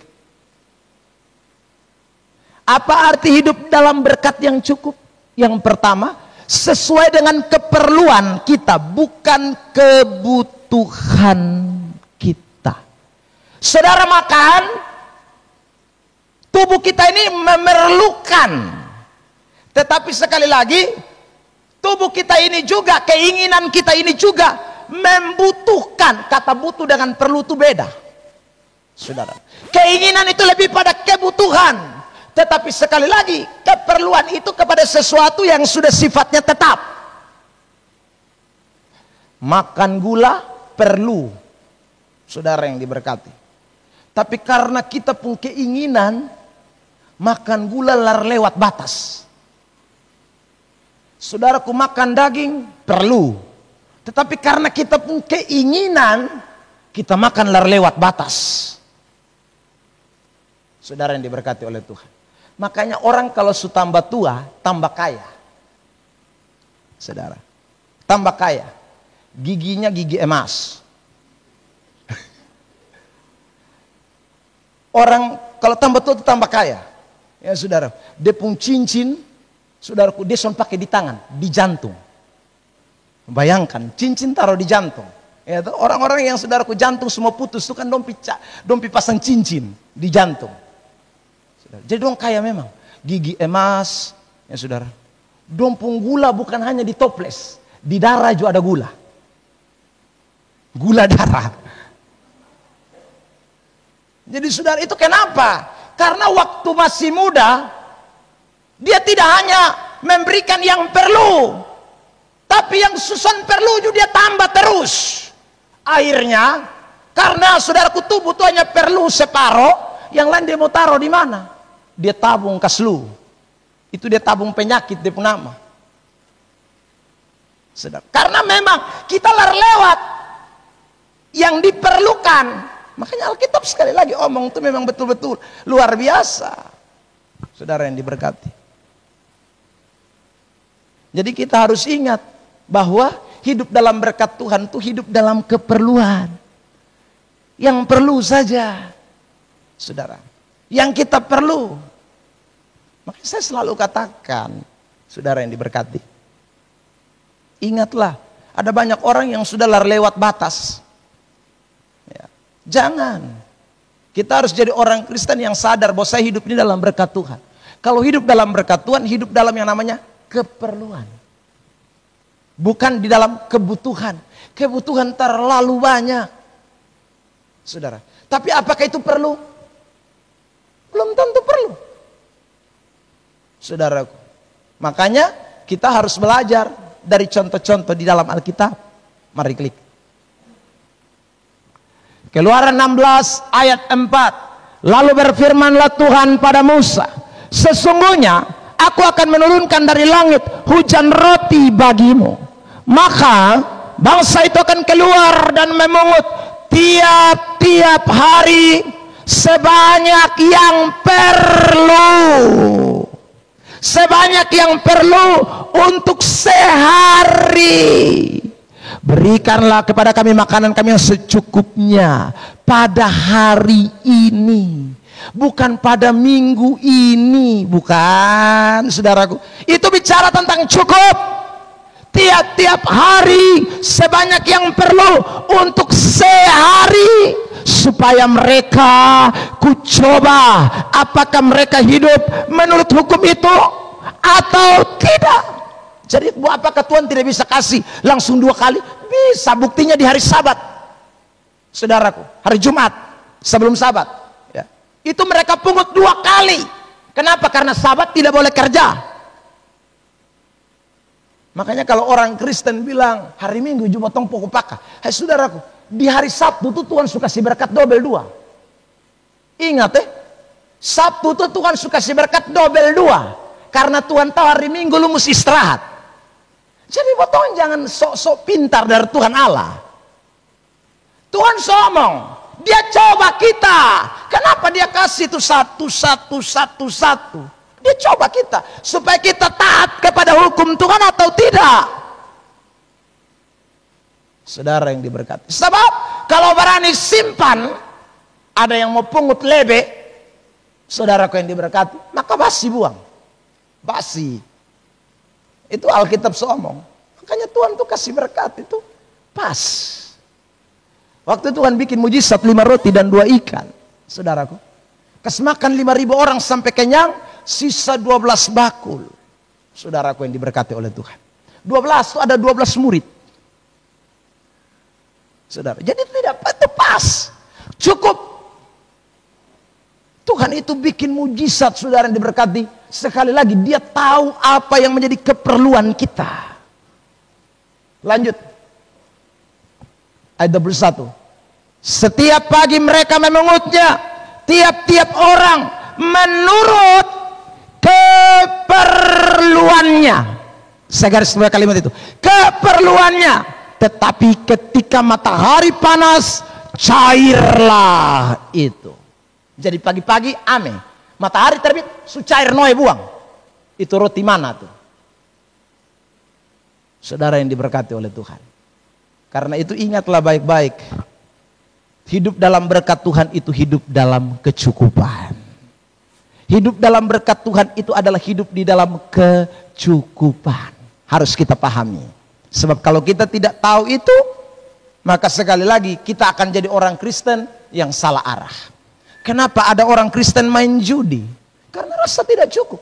Apa arti hidup dalam berkat yang cukup? Yang pertama, sesuai dengan keperluan kita, bukan kebutuhan kita. Saudara makan, tubuh kita ini memerlukan. Tetapi sekali lagi, tubuh kita ini juga, keinginan kita ini juga membutuhkan. Kata butuh dengan perlu itu beda. Saudara, keinginan itu lebih pada kebutuhan. Tetapi sekali lagi, keperluan itu kepada sesuatu yang sudah sifatnya tetap. Makan gula perlu, saudara yang diberkati. Tapi karena kita pun keinginan, makan gula lewat batas. Saudaraku, makan daging perlu. Tetapi karena kita pun keinginan, kita makan lewat batas. Saudara yang diberkati oleh Tuhan. Makanya orang kalau sudah tambah tua, tambah kaya. Saudara, tambah kaya. Giginya gigi emas. Orang kalau tambah tua itu tambah kaya. Ya saudara, dia pun cincin, saudaraku, dia son pakai di tangan, di jantung. Bayangkan, cincin taruh di jantung. Ya, orang-orang yang saudaraku jantung semua putus itu kan dompi pasang cincin di jantung. Saudara. Jadi dong kaya memang, gigi emas, ya saudara. Dompung gula bukan hanya di toples, di darah juga ada gula. Gula darah. Jadi saudara, itu kenapa? Karena waktu masih muda, dia tidak hanya memberikan yang perlu, tapi yang susun perlu juga dia tambah terus. Akhirnya, karena saudaraku tubuh itu hanya perlu separuh, yang lain dia mau taruh di mana? Dia tabung kaslu. Itu dia tabung penyakit, dia pun nama. Saudara, karena memang kita lewat yang diperlukan. Makanya Alkitab sekali lagi omong itu memang betul-betul luar biasa. Saudara yang diberkati. Jadi kita harus ingat bahwa hidup dalam berkat Tuhan itu hidup dalam keperluan. Yang perlu saja. Saudara. Yang kita perlu. Makanya saya selalu katakan, saudara yang diberkati. Ingatlah, ada banyak orang yang sudah lewat batas. Jangan. Kita harus jadi orang Kristen yang sadar bahwa saya hidup ini dalam berkat Tuhan. Kalau hidup dalam berkat Tuhan, hidup dalam yang namanya keperluan. Bukan di dalam kebutuhan. Kebutuhan terlalu banyak. Saudara. Tapi apakah itu perlu? Belum tentu perlu. Saudaraku. Makanya kita harus belajar dari contoh-contoh di dalam Alkitab. Mari klik. Keluaran 16 ayat 4. Lalu berfirmanlah Tuhan pada Musa, sesungguhnya aku akan menurunkan dari langit hujan roti bagimu. Maka bangsa itu akan keluar dan memungut tiap-tiap hari sebanyak yang perlu. Sebanyak yang perlu untuk sehari. Berikanlah kepada kami makanan kami yang secukupnya pada hari ini, bukan pada minggu ini. Bukan, saudaraku. Itu bicara tentang cukup. Tiap-tiap hari sebanyak yang perlu untuk sehari, supaya mereka kucoba apakah mereka hidup menurut hukum itu atau tidak. Jadi apakah Tuhan tidak bisa kasih langsung 2 kali? Bisa, buktinya di hari Sabat. Saudaraku, hari Jumat sebelum Sabat. Ya. Itu mereka pungut 2 kali. Kenapa? Karena Sabat tidak boleh kerja. Makanya kalau orang Kristen bilang hari Minggu Jumat tong pokok paka. Hai saudaraku, di hari Sabtu tuh Tuhan suka kasih berkat double 2. Ingat Sabtu tuh Tuhan suka kasih berkat double 2. Karena Tuhan tahu hari Minggu lu mesti istirahat. Jadi potong jangan sok-sok pintar dari Tuhan Allah. Tuhan somong, dia coba kita. Kenapa dia kasih itu satu. Dia coba kita supaya kita taat kepada hukum Tuhan atau tidak. Saudara yang diberkati. Sebab kalau berani simpan, ada yang mau pungut lebe, saudaraku yang diberkati, maka basi buang. Basi. Itu Alkitab somong. Makanya Tuhan tuh kasih berkat itu pas. Waktu Tuhan bikin mujizat 5 roti dan 2 ikan. Saudaraku. Kasih makan 5.000 orang sampai kenyang. Sisa 12 bakul. Saudaraku yang diberkati oleh Tuhan. 12 itu ada 12 murid. Saudara. Jadi tidak itu pas. Cukup. Tuhan itu bikin mujizat, saudara yang diberkati. Sekali lagi dia tahu apa yang menjadi keperluan kita. Lanjut. Ayat 21. Setiap pagi mereka memengutnya, tiap-tiap orang menurut keperluannya. Saya garis bawah kalimat itu, keperluannya. Tetapi ketika matahari panas, cairlah itu. Jadi pagi-pagi ame, matahari terbit, su cair noe buang. Itu roti mana tuh? Saudara yang diberkati oleh Tuhan. Karena itu ingatlah baik-baik. Hidup dalam berkat Tuhan itu hidup dalam kecukupan. Hidup dalam berkat Tuhan itu adalah hidup di dalam kecukupan. Harus kita pahami. Sebab kalau kita tidak tahu itu, maka sekali lagi kita akan jadi orang Kristen yang salah arah. Kenapa ada orang Kristen main judi? Karena rasa tidak cukup.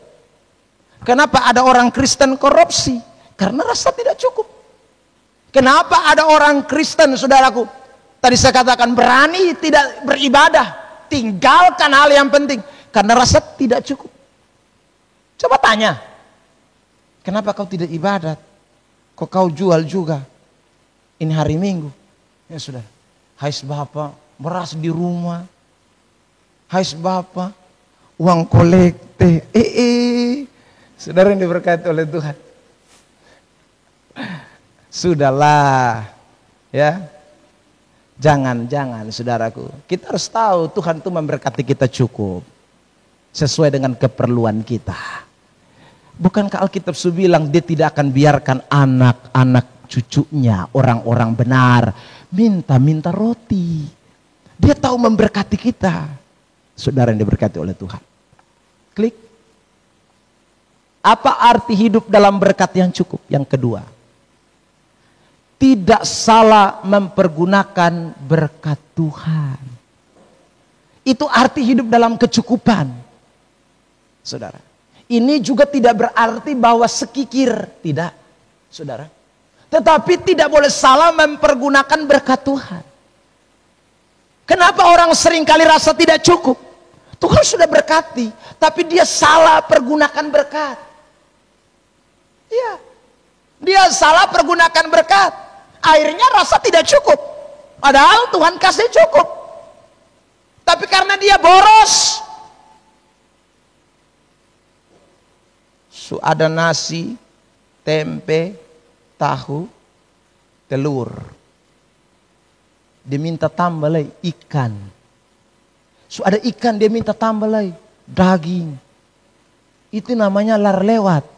Kenapa ada orang Kristen korupsi? Karena rasa tidak cukup. Kenapa ada orang Kristen, saudaraku, tadi saya katakan berani tidak beribadah, tinggalkan hal yang penting, karena rasa tidak cukup. Coba tanya, kenapa kau tidak ibadat? Kok kau jual juga? Ini hari Minggu. Ya sudah, hais Bapak, beras di rumah. Hais Bapak, uang kolekte. Saudara yang diberkati oleh Tuhan. Sudahlah, ya. Jangan saudaraku. Kita harus tahu Tuhan itu memberkati kita cukup. Sesuai dengan keperluan kita. Bukankah Alkitab bilang dia tidak akan biarkan anak-anak cucunya, orang-orang benar, minta roti. Dia tahu memberkati kita. Saudara yang diberkati oleh Tuhan. Klik. Apa arti hidup dalam berkat yang cukup? Yang kedua, tidak salah mempergunakan berkat Tuhan. Itu arti hidup dalam kecukupan. Saudara, ini juga tidak berarti bahwa sekikir, tidak, saudara. Tetapi tidak boleh salah mempergunakan berkat Tuhan. Kenapa orang seringkali rasa tidak cukup? Tuhan sudah berkati, tapi dia salah pergunakan berkat. Iya, dia salah pergunakan berkat. Akhirnya rasa tidak cukup. Padahal Tuhan kasih cukup. Tapi karena dia boros. Ada nasi, tempe, tahu, telur. Dia minta tambah lagi ikan. Ada ikan dia minta tambah lagi daging. Itu namanya lar lewat.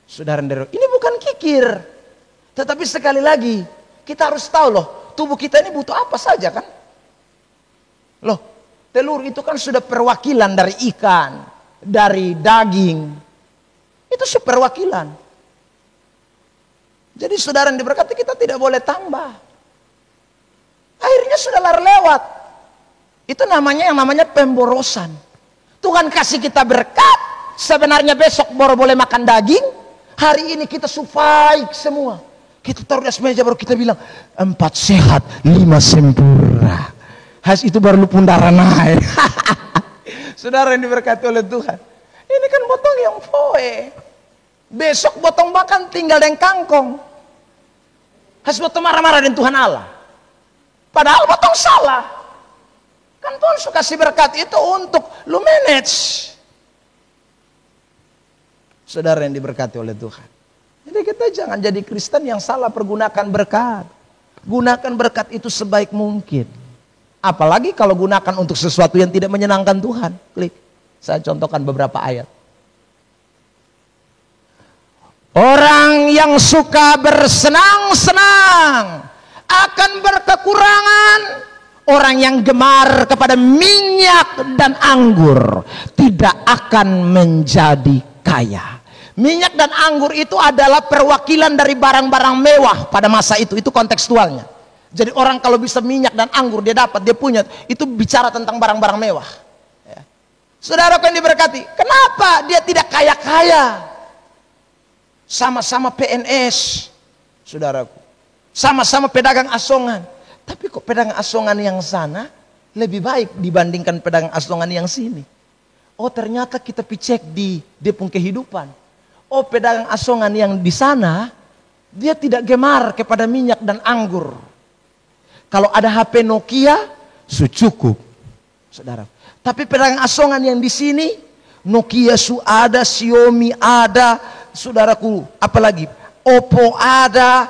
Saudara, ini bukan kikir. Tetapi sekali lagi, kita harus tahu loh, tubuh kita ini butuh apa saja kan? Loh, telur itu kan sudah perwakilan dari ikan, dari daging. Itu perwakilan. Jadi saudara yang diberkati, kita tidak boleh tambah. Akhirnya sudah lar lewat. Itu namanya yang namanya pemborosan. Tuhan kasih kita berkat, sebenarnya besok baru boleh makan daging. Hari ini kita sufaik semua. Kita taruh di atas meja baru kita bilang 4 sehat, 5 sempurna. Has itu baru lu pundara naik. Saudara yang diberkati oleh Tuhan. Ini kan potong yang foe. Besok potong makan tinggal dengan kangkong. Has potong marah-marah dengan Tuhan Allah. Padahal potong salah. Kan Tuhan suka kasih berkat itu untuk lu manage. Saudara yang diberkati oleh Tuhan. Jadi kita jangan jadi Kristen yang salah pergunakan berkat. Gunakan berkat itu sebaik mungkin. Apalagi kalau gunakan untuk sesuatu yang tidak menyenangkan Tuhan. Klik. Saya contohkan beberapa ayat. Orang yang suka bersenang-senang akan berkekurangan. Orang yang gemar kepada minyak dan anggur tidak akan menjadi kaya. Minyak dan anggur itu adalah perwakilan dari barang-barang mewah pada masa itu kontekstualnya. Jadi orang kalau bisa minyak dan anggur dia dapat, dia punya, itu bicara tentang barang-barang mewah. Ya. Saudara yang diberkati, kenapa dia tidak kaya-kaya? Sama-sama PNS, saudaraku. Sama-sama pedagang asongan. Tapi kok pedagang asongan yang sana lebih baik dibandingkan pedagang asongan yang sini? Oh ternyata kita cek di dia pun kehidupan. Oh pedagang asongan yang di sana Dia tidak gemar kepada minyak dan anggur. Kalau ada HP Nokia, cukup, saudara. Tapi pedagang asongan yang di sini, Nokia ada, Xiaomi ada, saudaraku, apalagi Oppo ada,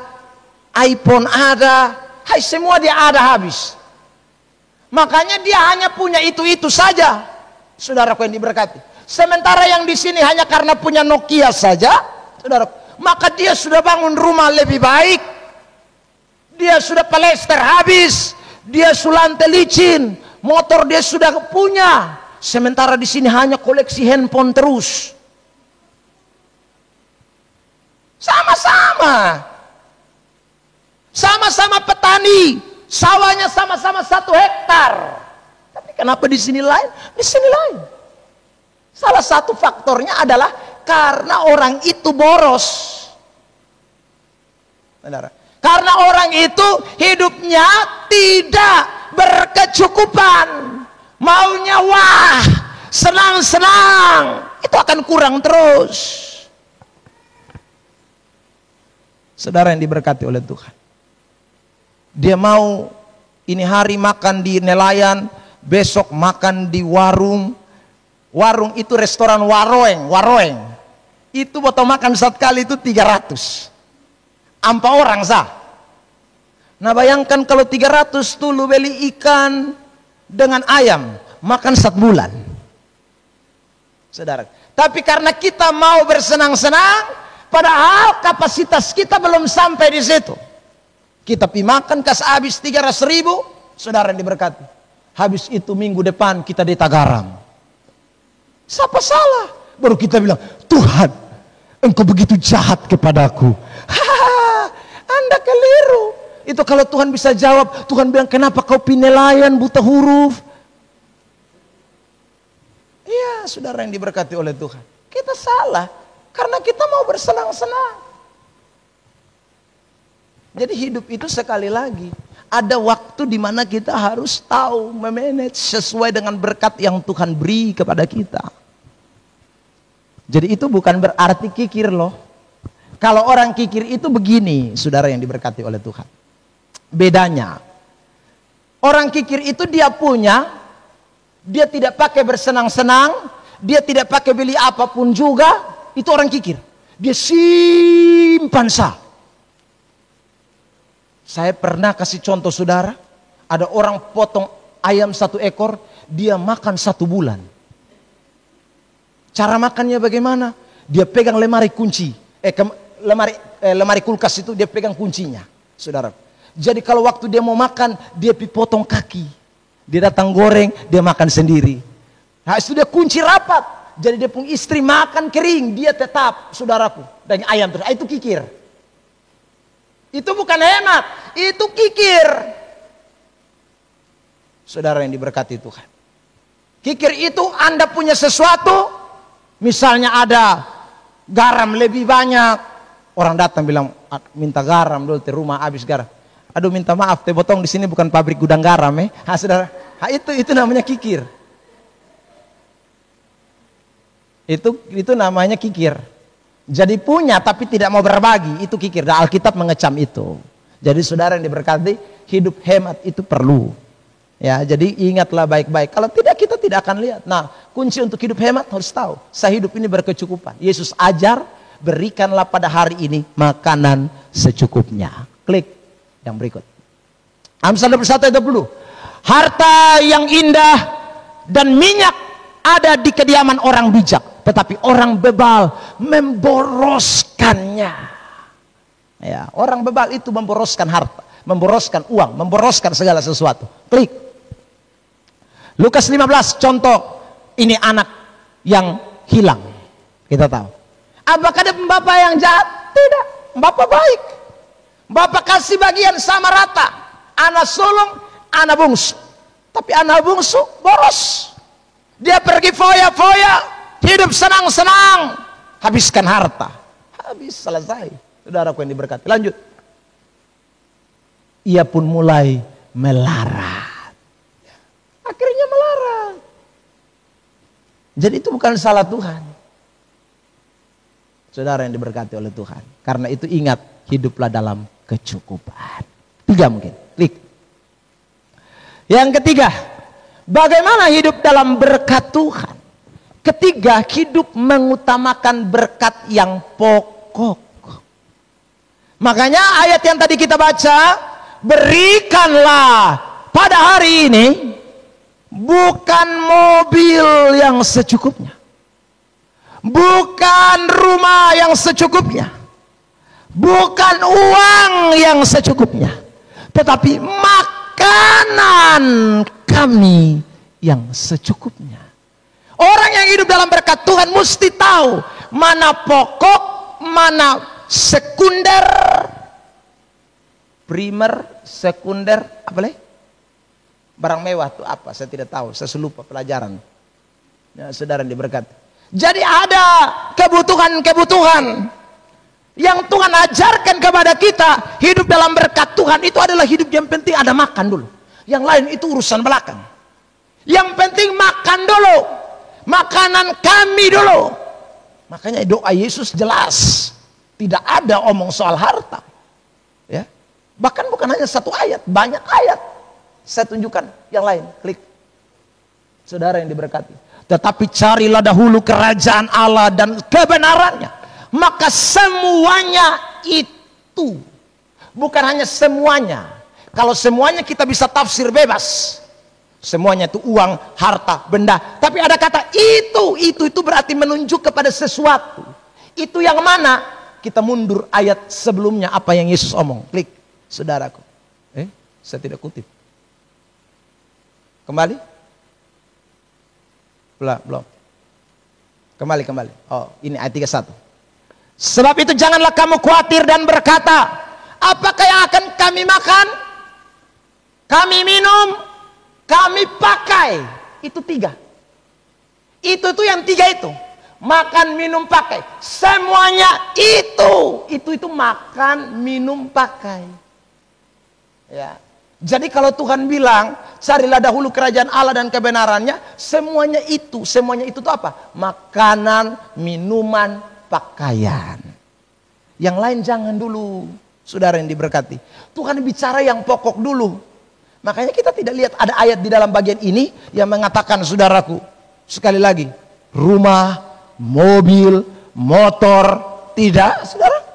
iPhone ada, semua dia ada habis. Makanya dia hanya punya itu saja, saudaraku yang diberkati. Sementara yang di sini hanya karena punya Nokia saja, saudaraku. Maka dia sudah bangun rumah lebih baik. Dia sudah plester habis. Dia sudah lantai licin. Motor dia sudah punya. Sementara di sini hanya koleksi handphone terus. Sama-sama. Sama-sama petani. Sawahnya sama-sama 1 hektar. Tapi kenapa di sini lain? Di sini lain. Salah satu faktornya adalah karena orang itu boros. Saudara. Karena orang itu hidupnya tidak berkecukupan. Maunya wah, senang-senang. Itu akan kurang terus. Saudara yang diberkati oleh Tuhan. Dia mau ini hari makan di nelayan, besok makan di warung. Warung itu restoran waroeng. Itu botol makan satu kali itu 300. 4 orang sah. Nah bayangkan kalau 300 tuh lu beli ikan dengan ayam, makan 1 bulan. Saudara. Tapi karena kita mau bersenang-senang, padahal kapasitas kita belum sampai di situ. Kita pi makan kas habis 300.000, saudara yang diberkati. Habis itu minggu depan kita di Tagaram. Siapa salah? Baru kita bilang, Tuhan, Engkau begitu jahat kepadaku. Anda keliru. Itu kalau Tuhan bisa jawab, Tuhan bilang, kenapa kau nelayan buta huruf? Iya, saudara yang diberkati oleh Tuhan. Kita salah, karena kita mau bersenang-senang. Jadi hidup itu sekali lagi, ada waktu di mana kita harus tahu memanage sesuai dengan berkat yang Tuhan beri kepada kita. Jadi itu bukan berarti kikir loh. Kalau orang kikir itu begini, saudara yang diberkati oleh Tuhan. Bedanya, orang kikir itu dia punya, dia tidak pakai bersenang-senang, dia tidak pakai beli apapun juga, itu orang kikir. Dia simpan sah. Saya pernah kasih contoh saudara, ada orang potong ayam 1 ekor, dia makan 1 bulan. Cara makannya bagaimana? Dia pegang lemari kunci, lemari kulkas itu dia pegang kuncinya, saudara. Jadi kalau waktu dia mau makan, dia potong kaki, dia datang goreng, dia makan sendiri. Nah itu dia kunci rapat, jadi dia pun istri makan kering, dia tetap, saudaraku, daging ayam terus. Itu kikir. Itu bukan hemat, itu kikir. Saudara yang diberkati Tuhan. Kikir itu Anda punya sesuatu, misalnya ada garam lebih banyak, orang datang bilang minta garam dulu di rumah habis garam. Aduh minta maaf, teh botong di sini bukan pabrik gudang garam saudara. Itu namanya kikir. Itu namanya kikir. Jadi punya tapi tidak mau berbagi, itu kikir. Dan Alkitab mengecam itu. Jadi saudara yang diberkati, hidup hemat itu perlu. Ya, jadi ingatlah baik-baik. Kalau tidak kita tidak akan lihat. Nah, kunci untuk hidup hemat harus tahu. Saya hidup ini berkecukupan. Yesus ajar, berikanlah pada hari ini makanan secukupnya. Klik yang berikut. Amsal 21 ayat 20. Harta yang indah dan minyak ada di kediaman orang bijak, tetapi orang bebal memboroskannya. Ya, orang bebal itu memboroskan harta, memboroskan uang, memboroskan segala sesuatu. Klik. Lukas 15 contoh, ini anak yang hilang. Kita tahu. Apakah ada bapak yang jahat? Tidak. Bapak baik. Bapak kasih bagian sama rata. Anak sulung, anak bungsu. Tapi anak bungsu boros. Dia pergi foya-foya, hidup senang-senang, habiskan harta. Habis, selesai. Saudaraku yang diberkati. Lanjut. Ia pun mulai melarat. Akhirnya melarat. Jadi itu bukan salah Tuhan. Saudara yang diberkati oleh Tuhan. Karena itu ingat, hiduplah dalam kecukupan. 3 mungkin. Klik. Yang ketiga, bagaimana hidup dalam berkat Tuhan? Ketiga, hidup mengutamakan berkat yang pokok. Makanya ayat yang tadi kita baca, berikanlah pada hari ini bukan mobil yang secukupnya, bukan rumah yang secukupnya, bukan uang yang secukupnya, tetapi makanan kami yang secukupnya. Orang yang hidup dalam berkat Tuhan mesti tahu mana pokok, mana sekunder, primer, sekunder, apa lagi? Barang mewah itu apa? Saya tidak tahu, saya lupa pelajaran. Ya, saudara yang diberkati. Jadi ada kebutuhan-kebutuhan yang Tuhan ajarkan kepada kita. Hidup dalam berkat Tuhan itu adalah hidup yang penting ada makan dulu. Yang lain itu urusan belakang. Yang penting makan dulu. Makanan kami dulu. Makanya doa Yesus jelas. Tidak ada omong soal harta. Ya. Bahkan bukan hanya satu ayat, banyak ayat. Saya tunjukkan yang lain. Klik. Saudara yang diberkati. Tetapi carilah dahulu kerajaan Allah dan kebenarannya. Maka semuanya itu. Bukan hanya semuanya. Kalau semuanya kita bisa tafsir bebas. Semuanya itu uang, harta, benda. Tapi ada kata itu berarti menunjuk kepada sesuatu. Itu yang mana? Kita mundur ayat sebelumnya apa yang Yesus omong. Klik, saudaraku. Saya tidak kutip. Kembali? Belum. Kembali. Oh, ini ayat 31. Sebab itu janganlah kamu khawatir dan berkata, apakah yang akan kami makan? Kami minum? Kami pakai. Itu 3. Itu yang 3 itu. Makan, minum, pakai. Semuanya itu makan, minum, pakai. Ya. Jadi kalau Tuhan bilang, carilah dahulu kerajaan Allah dan kebenarannya, semuanya itu tuh apa? Makanan, minuman, pakaian. Yang lain jangan dulu, saudara yang diberkati. Tuhan bicara yang pokok dulu. Makanya kita tidak lihat ada ayat di dalam bagian ini yang mengatakan, saudaraku, sekali lagi, rumah, mobil, motor, tidak, saudara.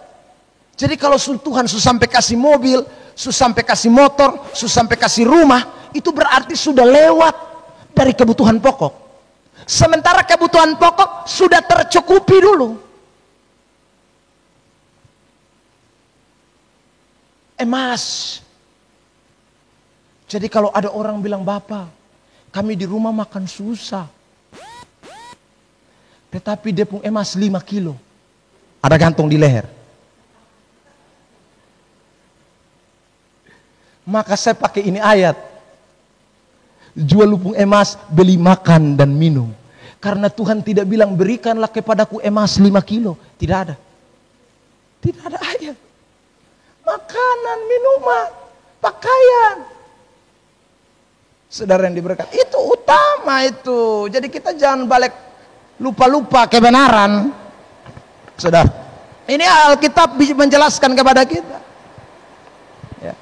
Jadi kalau Tuhan sampai kasih mobil, sampai kasih motor, sampai kasih rumah, itu berarti sudah lewat dari kebutuhan pokok. Sementara kebutuhan pokok sudah tercukupi dulu. Emas. Jadi kalau ada orang bilang, Bapak, kami di rumah makan susah. Tetapi dia pun emas 5 kilo. Ada gantung di leher. Maka saya pakai ini ayat. Jual lupung emas, beli makan dan minum. Karena Tuhan tidak bilang, berikanlah kepadaku emas 5 kilo. Tidak ada. Tidak ada ayat. Makanan, minuman, pakaian. Saudara yang diberkati, itu utama itu. Jadi kita jangan balik lupa-lupa kebenaran. Saudara, ini Alkitab menjelaskan kepada kita. Ya.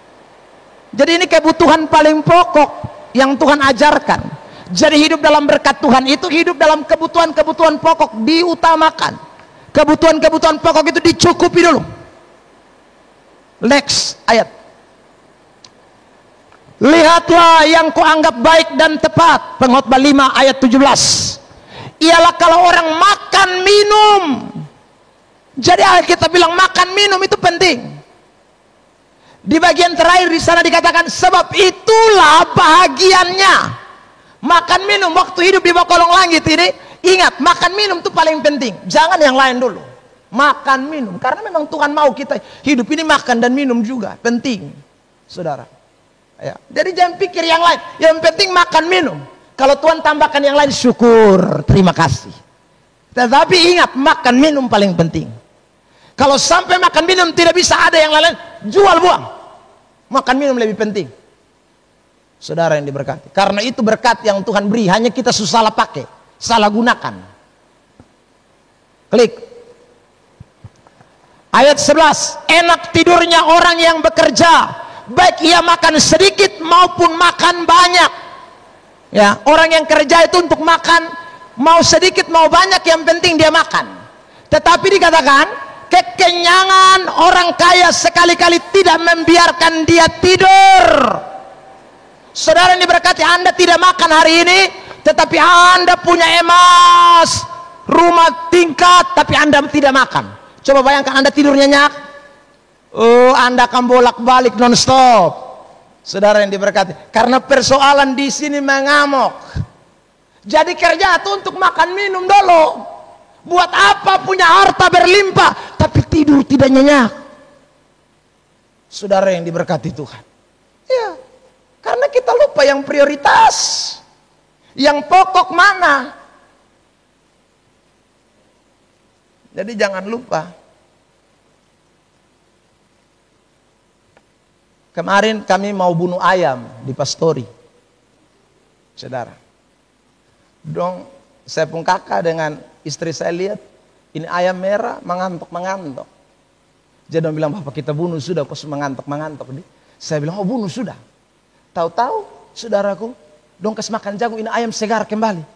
Jadi ini kebutuhan paling pokok yang Tuhan ajarkan. Jadi hidup dalam berkat Tuhan itu hidup dalam kebutuhan-kebutuhan pokok diutamakan. Kebutuhan-kebutuhan pokok itu dicukupi dulu. Next ayat. Lihatlah yang kuanggap baik dan tepat. Pengkhotbah 5 ayat 17. Ialah kalau orang makan minum. Jadi kita bilang makan minum itu penting. Di bagian terakhir di sana dikatakan sebab itulah bahagiannya. Makan minum waktu hidup di bawah kolong langit ini. Ingat, makan minum itu paling penting. Jangan yang lain dulu. Makan minum. Karena memang Tuhan mau kita hidup ini makan dan minum juga. Penting. Saudara. Ya. Jadi jangan pikir yang lain. Yang penting makan minum. Kalau Tuhan tambahkan yang lain, syukur, terima kasih. Tetapi ingat, makan minum paling penting. Kalau sampai makan minum tidak bisa ada yang lain, jual buang. Makan minum lebih penting. Saudara yang diberkati. Karena itu berkat yang Tuhan beri, hanya kita salah pakai, salah gunakan. Klik. Ayat 11, enak tidurnya orang yang bekerja, baik ia makan sedikit maupun makan banyak. Ya, orang yang kerja itu untuk makan, mau sedikit mau banyak, yang penting dia makan. Tetapi dikatakan kekenyangan orang kaya sekali-kali tidak membiarkan dia tidur. Saudara yang diberkati, Anda tidak makan hari ini, tetapi Anda punya emas, rumah tingkat, tapi Anda tidak makan. Coba bayangkan Anda tidur nyenyak, Anda akan bolak-balik non-stop. Saudara yang diberkati, karena persoalan di sini mengamuk. Jadi kerja itu untuk makan minum dulu. Buat apa punya harta berlimpah tapi tidur tidak nyenyak? Saudara yang diberkati Tuhan. Ya, karena kita lupa yang prioritas, yang pokok mana. Jadi jangan lupa. Kemarin kami mau bunuh ayam di pastori, saudara. Dong, saya pun kakak dengan istri saya lihat, ini ayam merah mengantuk. Jadi dong bilang, Bapak kita bunuh sudah, kok mengantuk. Saya bilang, oh bunuh sudah. Tahu-tahu, saudaraku, dong kasih makan jagung, ini ayam segar kembali.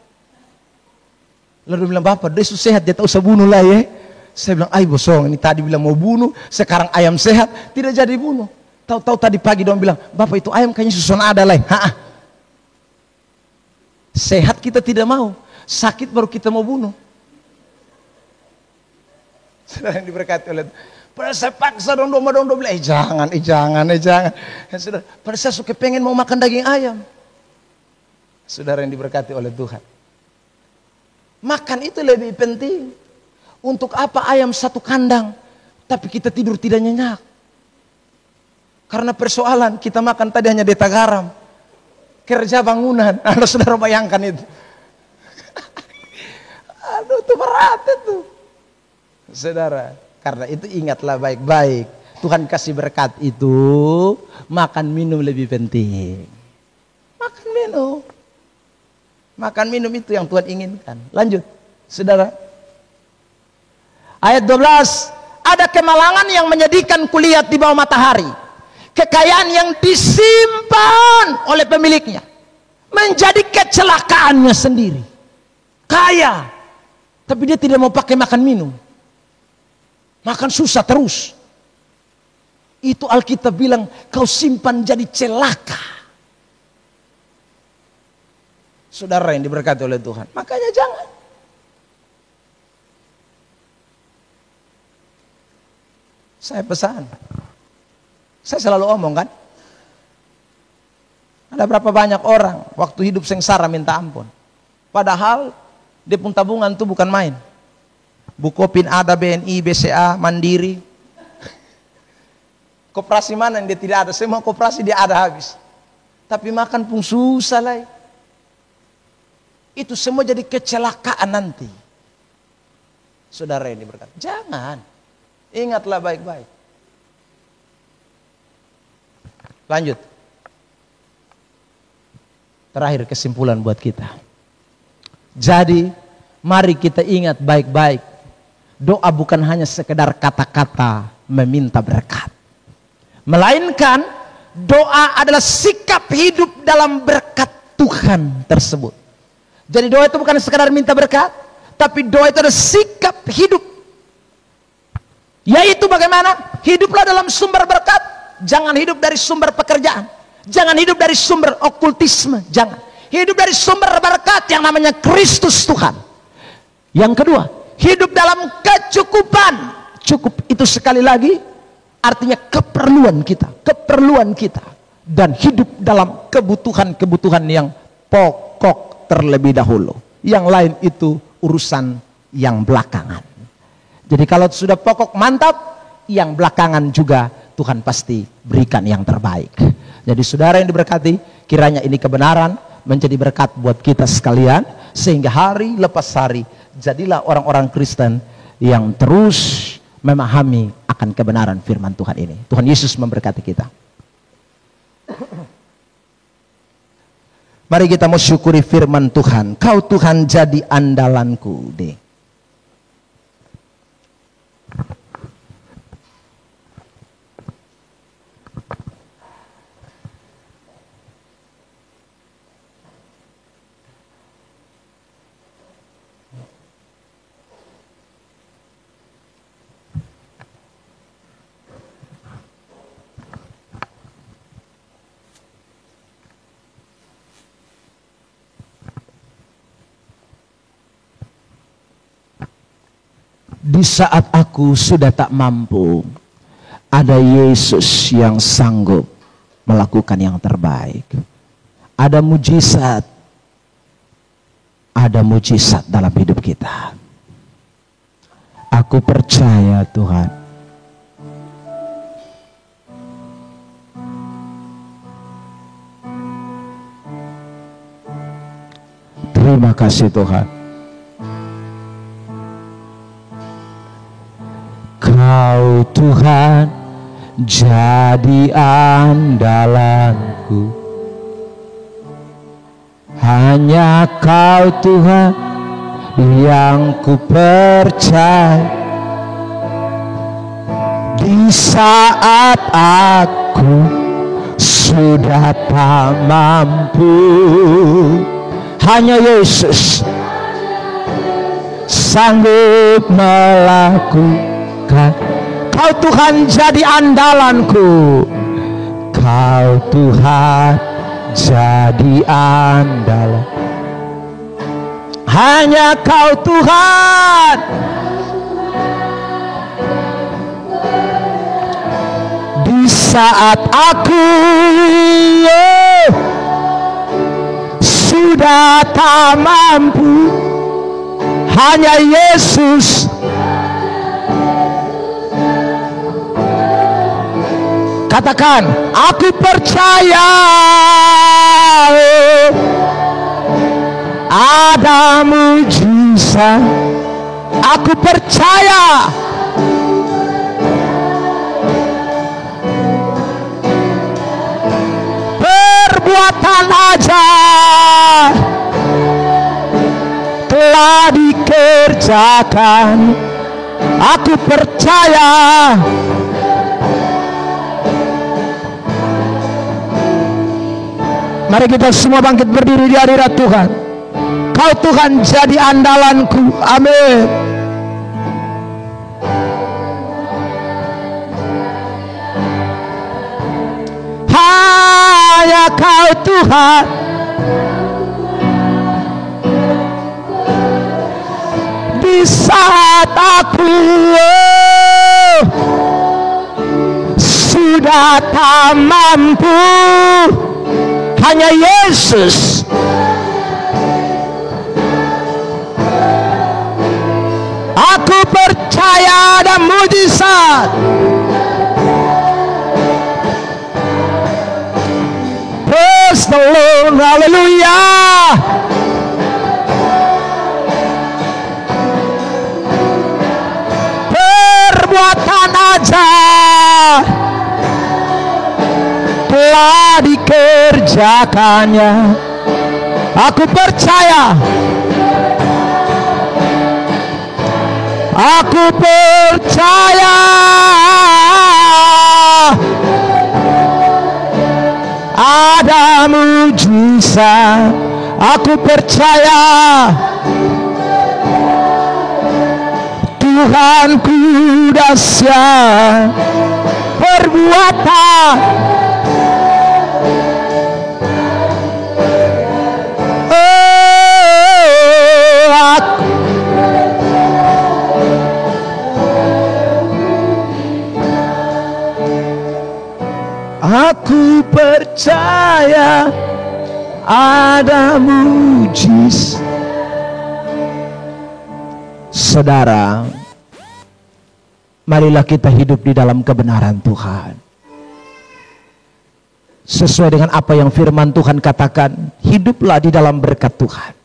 Lalu bilang, Bapak, dia sehat, dia tak usah bunuh lah ya. Saya bilang, ay bosong, ini tadi bilang mau bunuh, sekarang ayam sehat, tidak jadi bunuh. Tahu-tahu tadi pagi dong bilang, Bapak itu ayam kayaknya susun ada lah. Sehat kita tidak mau, sakit baru kita mau bunuh. Saudara yang diberkati oleh Tuhan. Padahal saya paksa dong domba-domba bilang, jangan. Saudara, padahal saya suka pengen mau makan daging ayam. Saudara yang diberkati oleh Tuhan. Makan itu lebih penting. Untuk apa ayam satu kandang, tapi kita tidur tidak nyenyak? Karena persoalan kita makan tadi hanya deta garam, kerja bangunan. Anda saudara bayangkan itu. Aduh, itu berat itu. Saudara, karena itu ingatlah baik-baik. Tuhan kasih berkat itu, makan minum lebih penting. Makan minum itu yang Tuhan inginkan. Lanjut, saudara. Ayat 12, ada kemalangan yang menyedihkan kulihat di bawah matahari. Kekayaan yang disimpan oleh pemiliknya menjadi kecelakaannya sendiri. Kaya, tapi dia tidak mau pakai makan minum. Makan susah terus. Itu Alkitab bilang, kau simpan jadi celaka. Saudara yang diberkati oleh Tuhan, makanya jangan. Saya pesan, saya selalu omong kan, ada berapa banyak orang waktu hidup sengsara minta ampun, padahal dia pun tabungan itu bukan main. Bukopin ada, BNI, BCA, Mandiri, koperasi mana yang dia tidak ada, semua koperasi dia ada habis. Tapi makan pun susah lah. Itu semua jadi kecelakaan nanti. Saudara ini berkata, jangan. Ingatlah baik-baik. Lanjut. Terakhir kesimpulan buat kita. Jadi, mari kita ingat baik-baik. Doa bukan hanya sekedar kata-kata meminta berkat. Melainkan, doa adalah sikap hidup dalam berkat Tuhan tersebut. Jadi doa itu bukan sekedar minta berkat, tapi doa itu adalah sikap hidup. Yaitu bagaimana? Hiduplah dalam sumber berkat. Jangan hidup dari sumber pekerjaan. Jangan hidup dari sumber okultisme. Jangan. Hidup dari sumber berkat yang namanya Kristus Tuhan. Yang kedua, hidup dalam kecukupan. Cukup itu sekali lagi artinya keperluan kita. Keperluan kita. Dan hidup dalam kebutuhan-kebutuhan yang pokok terlebih dahulu. Yang lain itu urusan yang belakangan. Jadi kalau sudah pokok mantap, yang belakangan juga Tuhan pasti berikan yang terbaik. Jadi saudara yang diberkati, kiranya ini kebenaran menjadi berkat buat kita sekalian, sehingga hari lepas hari jadilah orang-orang Kristen yang terus memahami akan kebenaran firman Tuhan ini. Tuhan Yesus memberkati kita. Mari kita mau syukuri firman Tuhan. Kau Tuhan jadi andalanku deh. Di saat aku sudah tak mampu, ada Yesus yang sanggup melakukan yang terbaik. Ada mujizat dalam hidup kita. Aku percaya Tuhan. Terima kasih Tuhan. Kau Tuhan jadi andalanku. Hanya Kau Tuhan yang ku percaya. Di saat aku sudah tak mampu, hanya Yesus sanggup melakukan. Kau Tuhan jadi andalanku. Kau Tuhan jadi andalan. Hanya Kau Tuhan. Di saat aku sudah tak mampu, hanya Yesus. Katakan, aku percaya ada mujizat. Aku percaya perbuatan ajaib telah dikerjakan. Aku percaya. Mari kita semua bangkit berdiri di hadirat Tuhan. Kau Tuhan jadi andalanku. Amin. Hanya Kau Tuhan. Di saat aku sudah tak mampu, hanya Yesus. Aku percaya ada mujizat. Praise the Lord, haleluya. Perbuatan ajaib telah dikerjakannya. Aku percaya. Aku percaya ada mujizat. Aku percaya Tuhanku dahsyat perbuatan. Aku percaya ada mujizat. Saudara, marilah kita hidup di dalam kebenaran Tuhan. Sesuai dengan apa yang firman Tuhan katakan, hiduplah di dalam berkat Tuhan.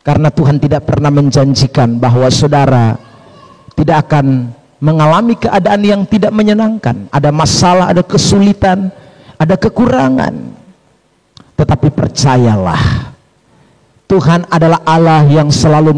Karena Tuhan tidak pernah menjanjikan bahwa saudara tidak akan mengalami keadaan yang tidak menyenangkan. Ada masalah, ada kesulitan, ada kekurangan. Tetapi percayalah, Tuhan adalah Allah yang selalu